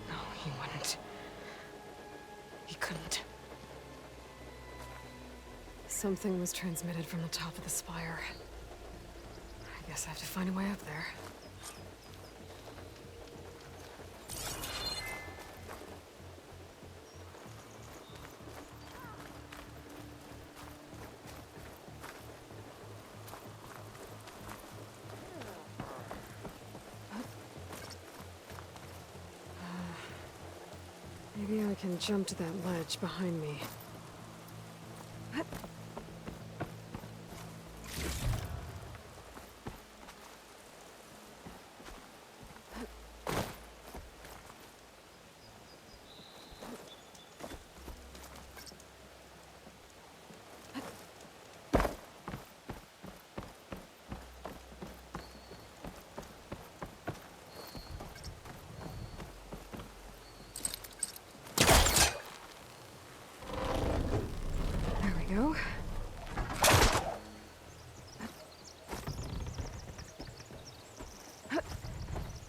No, he wouldn't. He couldn't. Something was transmitted from the top of the spire. I guess I have to find a way up there. Maybe I can jump to that ledge behind me. Go.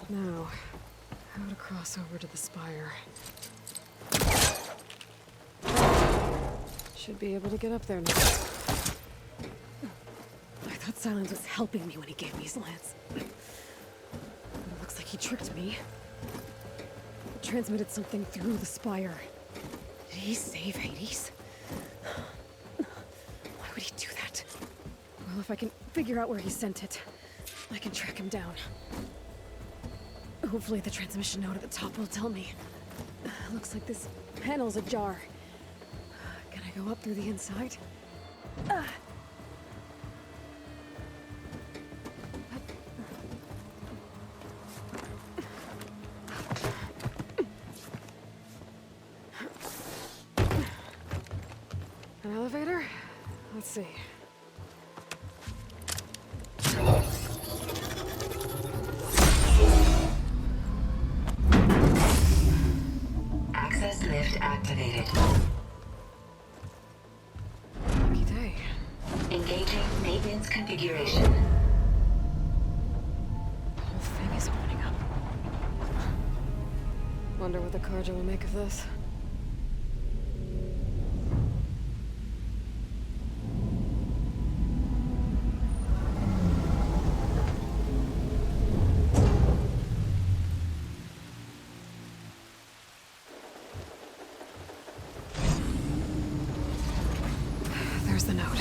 Now, how to cross over to the spire. Should be able to get up there now. I thought Silence was helping me when he gave me his lance. But He tricked me. Transmitted something through the spire. Did he save Hades? Why would he do that? Well, if I can figure out where he sent it, I can track him down. Hopefully the transmission node at the top will tell me. Looks like this panel's ajar. Can I go up through the inside? An elevator? Let's see. Access lift activated. Lucky day. Engaging maintenance configuration. The whole thing is opening up. Wonder what the Carja will make of this. There's the note.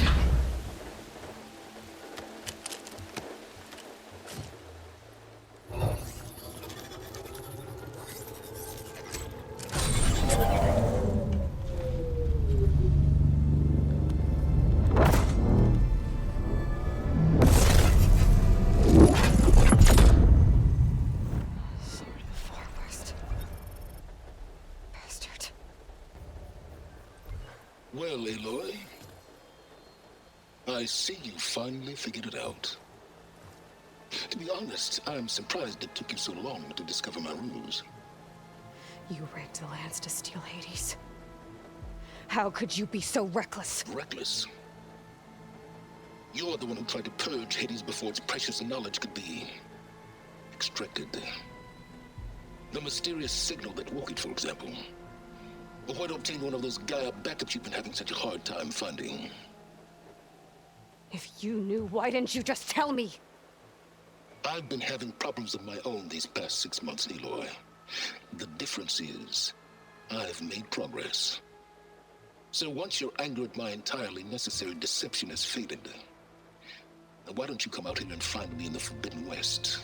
Sword of the Forest. Bastard. Well, Aloy, I see you finally figured it out. To be honest, I'm surprised it took you so long to discover my ruse. You rigged the lands to steal Hades. How could you be so reckless? Reckless? You're the one who tried to purge Hades before its precious knowledge could be extracted. The mysterious signal that woke it, for example. Or why to obtain one of those Gaia backups you've been having such a hard time finding. If you knew, why didn't you just tell me? I've been having problems of my own these past 6 months, Aloy. The difference is, I've made progress. So once your anger at my entirely necessary deception has faded, why don't you come out here and find me in the Forbidden West,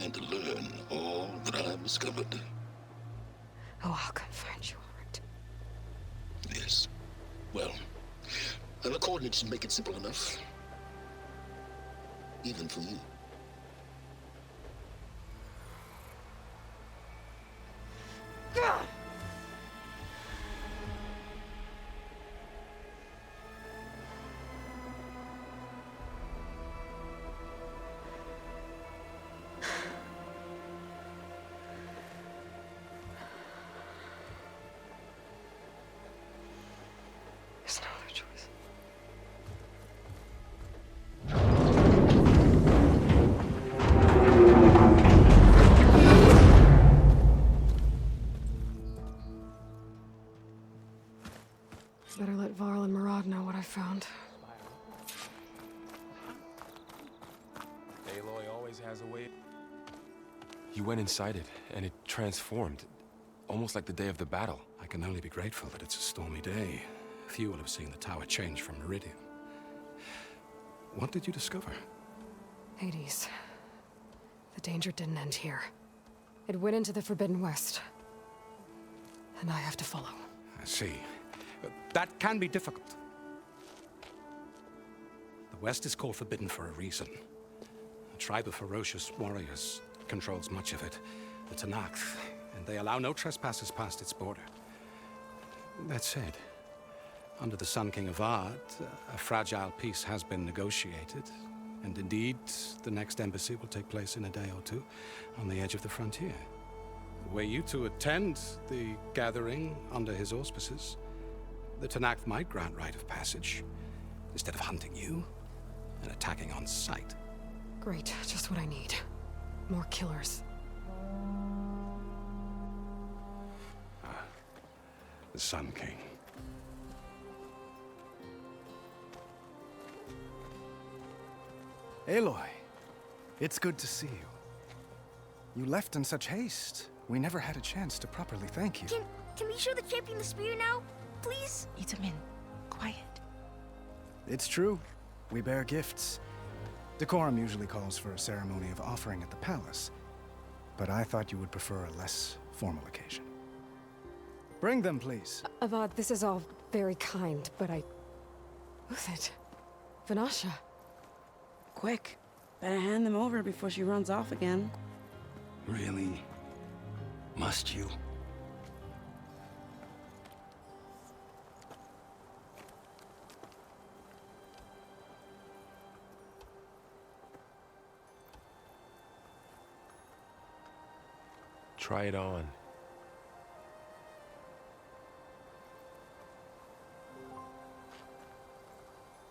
and learn all that I've discovered? Oh, I'll come find you, all right. Yes. Well, the coordinates should make it simple enough. Even for you. Gah! There's no other choice. Better let Varl and Murad know what I found. Aloy always has a way. You went inside it, and it transformed. Almost like the day of the battle. I can only be grateful that it's a stormy day. Few will have seen the tower change from Meridian. What did you discover? Hades. The danger didn't end here. It went into the Forbidden West. And I have to follow. I see. That can be difficult. The West is called Forbidden for a reason. A tribe of ferocious warriors controls much of it, the Tenakth, and they allow no trespassers past its border. That said, under the Sun King of Ard, a fragile peace has been negotiated, and indeed, the next embassy will take place in a day or two on the edge of the frontier. Were you to attend the gathering under his auspices, the Tenakth might grant right of passage, instead of hunting you and attacking on sight. Great, just what I need. More killers. The Sun King. Aloy, it's good to see you. You left in such haste. We never had a chance to properly thank you. Can we show the champion the spear now? Please? Itamin, quiet. It's true. We bear gifts. Decorum usually calls for a ceremony of offering at the palace, but I thought you would prefer a less formal occasion. Bring them, please. Avad, this is all very kind, but Who's it? Vanasha. Quick. Better hand them over before she runs off again. Really? Must you? Try it on.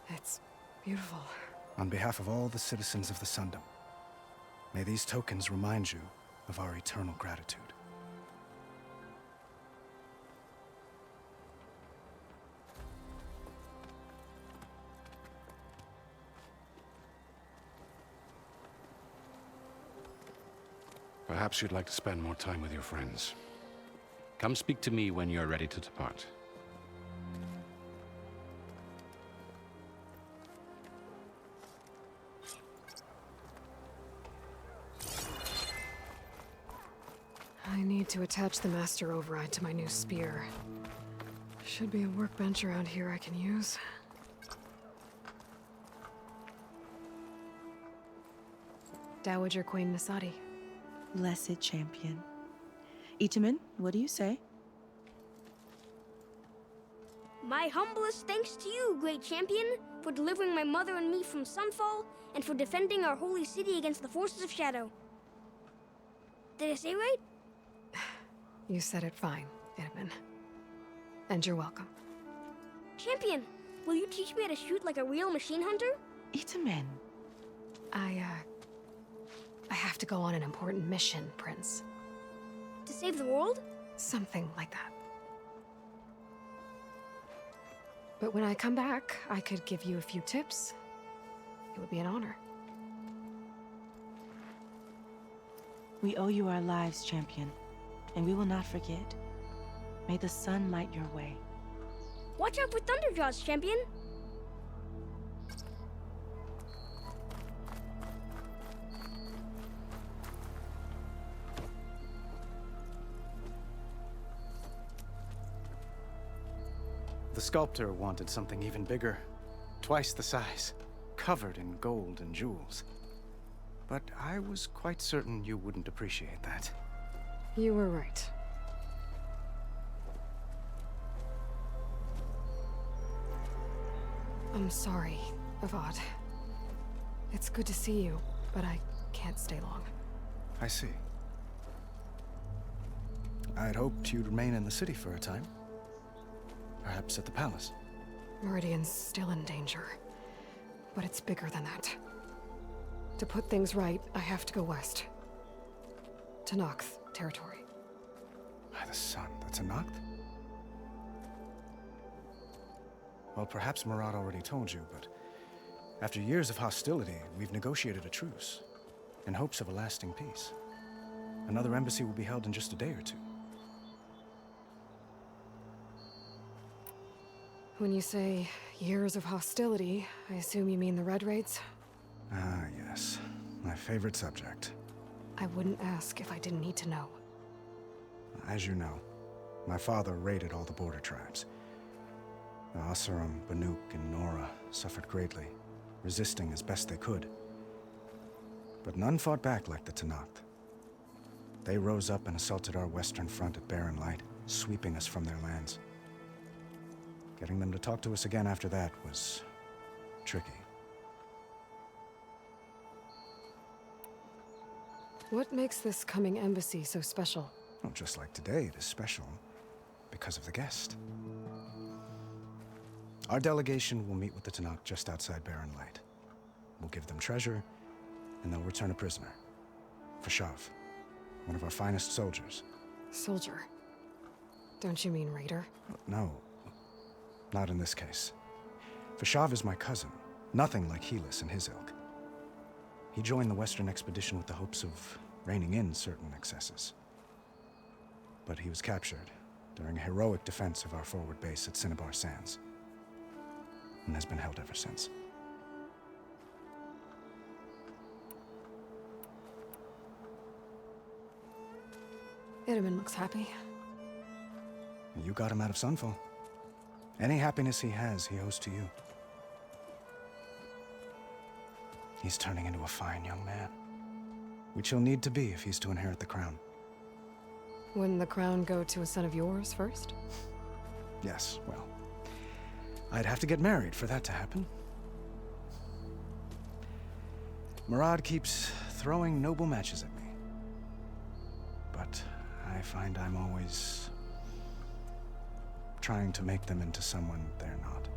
It's beautiful. On behalf of all the citizens of the Sundom, may these tokens remind you of our eternal gratitude. Perhaps you'd like to spend more time with your friends. Come speak to me when you're ready to depart. I need to attach the master override to my new spear. Should be a workbench around here I can use. Dowager Queen Nasadi. Blessed champion. Itamin, what do you say? My humblest thanks to you, great champion, for delivering my mother and me from Sunfall, and for defending our holy city against the forces of Shadow. Did I say right? You said it fine, Itamin. And you're welcome. Champion, will you teach me how to shoot like a real machine hunter? Itamin. I have to go on an important mission, Prince. To save the world? Something like that. But when I come back, I could give you a few tips. It would be an honor. We owe you our lives, champion, and we will not forget. May the sun light your way. Watch out for Thunderjaws, champion! The sculptor wanted something even bigger, twice the size, covered in gold and jewels. But I was quite certain you wouldn't appreciate that. You were right. I'm sorry, Avad. It's good to see you, but I can't stay long. I see. I'd hoped you'd remain in the city for a time. Perhaps at the palace. Meridian's still in danger, but it's bigger than that. To put things right, I have to go west. To Nox territory. By the sun, that's a Noct? Well, perhaps Murad already told you, but after years of hostility, we've negotiated a truce, in hopes of a lasting peace. Another embassy will be held in just a day or two. When you say years of hostility, I assume you mean the Red Raids? Ah, yes. My favorite subject. I wouldn't ask if I didn't need to know. As you know, my father raided all the border tribes. The Asuram, Banuk, and Nora suffered greatly, resisting as best they could. But none fought back like the Tenakth. They rose up and assaulted our western front at Barren Light, sweeping us from their lands. Getting them to talk to us again after that was tricky. What makes this coming embassy so special? Well, just like today, it is special because of the guest. Our delegation will meet with the Tenakth just outside Barren Light. We'll give them treasure, and they'll return a prisoner. Fashav, one of our finest soldiers. Soldier? Don't you mean raider? No, not in this case. Fashav is my cousin, nothing like Helis and his ilk. He joined the Western expedition with the hopes of reining in certain excesses. But he was captured during a heroic defense of our forward base at Cinnabar Sands, and has been held ever since. Itaman looks happy. You got him out of Sunfall. Any happiness he has, he owes to you. He's turning into a fine young man, which he'll need to be if he's to inherit the crown. Wouldn't the crown go to a son of yours first? Yes, well, I'd have to get married for that to happen. Murad keeps throwing noble matches at me, but I find I'm always trying to make them into someone they're not.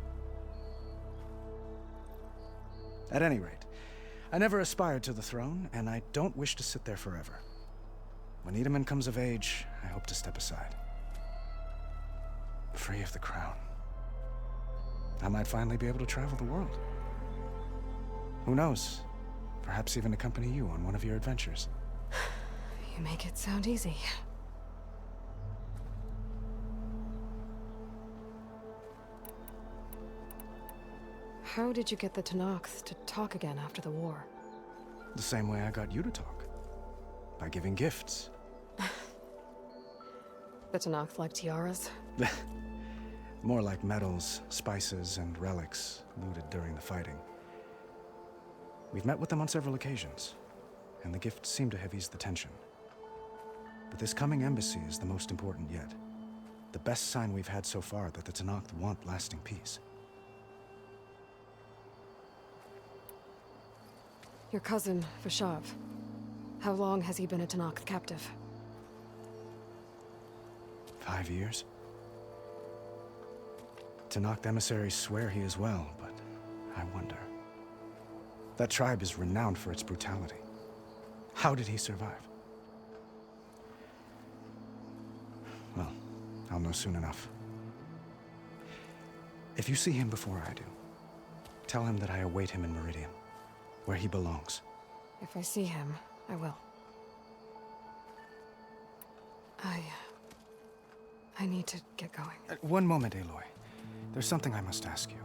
At any rate, I never aspired to the throne, and I don't wish to sit there forever. When Itaman comes of age, I hope to step aside. Free of the crown. I might finally be able to travel the world. Who knows? Perhaps even accompany you on one of your adventures. You make it sound easy. How did you get the Tenakth to talk again after the war? The same way I got you to talk. By giving gifts. The Tenakth like tiaras? More like medals, spices, and relics looted during the fighting. We've met with them on several occasions, and the gifts seem to have eased the tension. But this coming embassy is the most important yet. The best sign we've had so far that the Tenakth want lasting peace. Your cousin, Vashav. How long has he been a Tenakth captive? 5 years. Tenakth emissaries swear he is well, but I wonder. That tribe is renowned for its brutality. How did he survive? Well, I'll know soon enough. If you see him before I do, tell him that I await him in Meridian, where he belongs. If I see him, I will. I need to get going. One moment, Aloy. There's something I must ask you.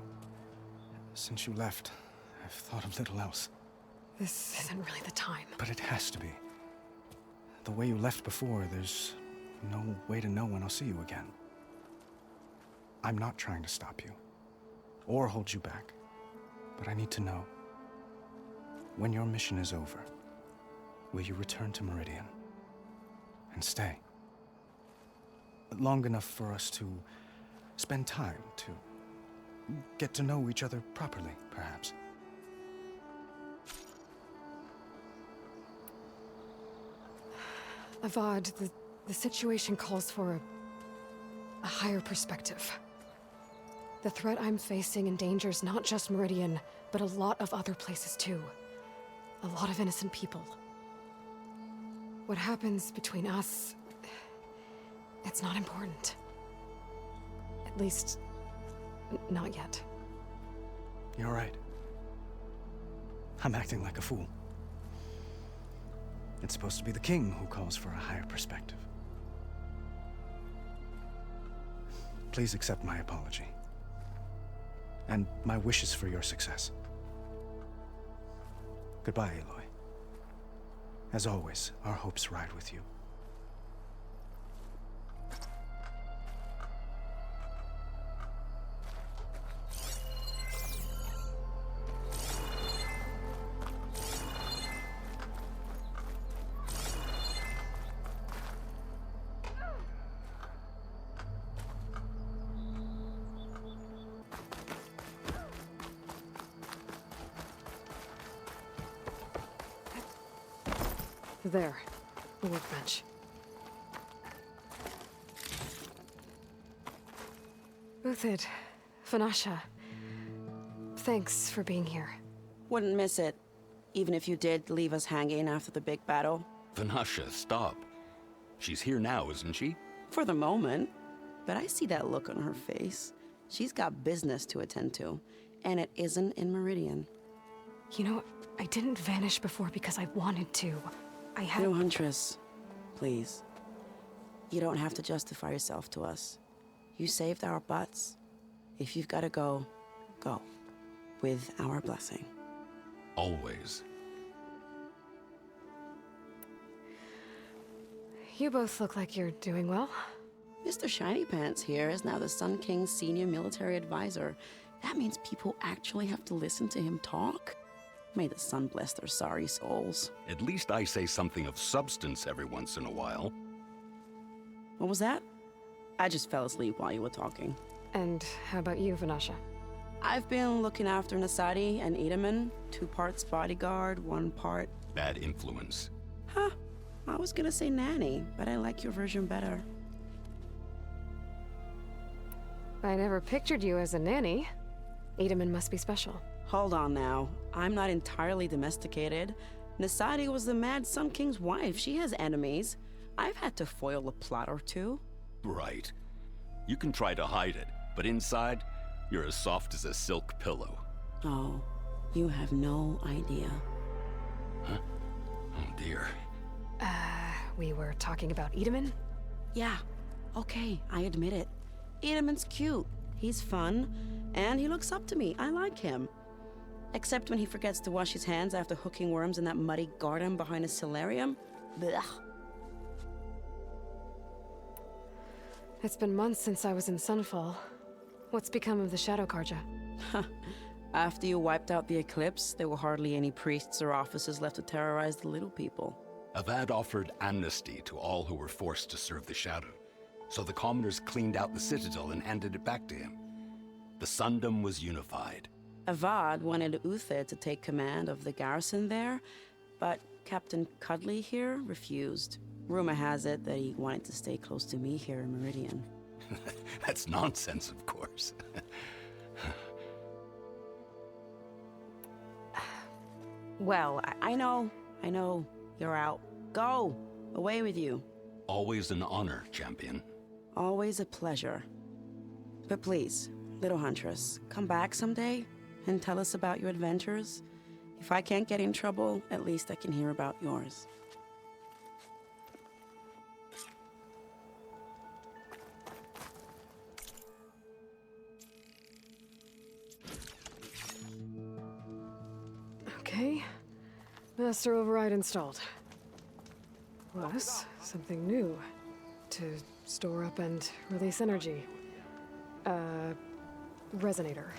Since you left, I've thought of little else. This isn't really the time. But it has to be. The way you left before, there's no way to know when I'll see you again. I'm not trying to stop you, or hold you back, but I need to know. When your mission is over, will you return to Meridian and stay? Long enough for us to spend time, to get to know each other properly, perhaps. Avad, the situation calls for a higher perspective. The threat I'm facing endangers not just Meridian, but a lot of other places too. A lot of innocent people. What happens between us, it's not important. At least, not yet. You're right. I'm acting like a fool. It's supposed to be the king who calls for a higher perspective. Please accept my apology. And my wishes for your success. Goodbye, Aloy. As always, our hopes ride with you. There, the workbench. Uthid, Vanasha, thanks for being here. Wouldn't miss it, even if you did leave us hanging after the big battle. Vanasha, stop. She's here now, isn't she? For the moment. But I see that look on her face. She's got business to attend to, and it isn't in Meridian. You know, I didn't vanish before because I wanted to. I had... No, Huntress, please. You don't have to justify yourself to us. You saved our butts. If you've got to go, go. With our blessing. Always. You both look like you're doing well. Mr. Shiny Pants here is now the Sun King's senior military advisor. That means people actually have to listen to him talk? May the sun bless their sorry souls. At least I say something of substance every once in a while. What was that? I just fell asleep while you were talking. And how about you, Vanasha? I've been looking after Nasadi and Edaman. 2 parts bodyguard, 1 part... Bad influence. Huh. I was gonna say nanny, but I like your version better. I never pictured you as a nanny. Edaman must be special. Hold on now. I'm not entirely domesticated. Nasadi was the Mad Sun King's wife. She has enemies. I've had to foil a plot or 2. Right. You can try to hide it, but inside, you're as soft as a silk pillow. Oh, you have no idea. Huh? Oh dear. We were talking about Edaman? Yeah. Okay, I admit it. Edaman's cute. He's fun. And he looks up to me. I like him. Except when he forgets to wash his hands after hooking worms in that muddy garden behind his solarium. Blech. It's been months since I was in Sunfall. What's become of the Shadow Karja? After you wiped out the eclipse, there were hardly any priests or officers left to terrorize the little people. Avad offered amnesty to all who were forced to serve the Shadow. So the commoners cleaned out the citadel and handed it back to him. The Sundom was unified. Avad wanted Uther to take command of the garrison there, but Captain Cudley here refused. Rumor has it that he wanted to stay close to me here in Meridian. That's nonsense, of course. Well, I know. You're out. Go! Away with you. Always an honor, champion. Always a pleasure. But please, little Huntress, come back someday and tell us about your adventures. If I can't get in trouble, at least I can hear about yours. Okay. Master override installed. Plus, something new. To store up and release energy. Resonator.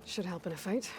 Should help in a fight.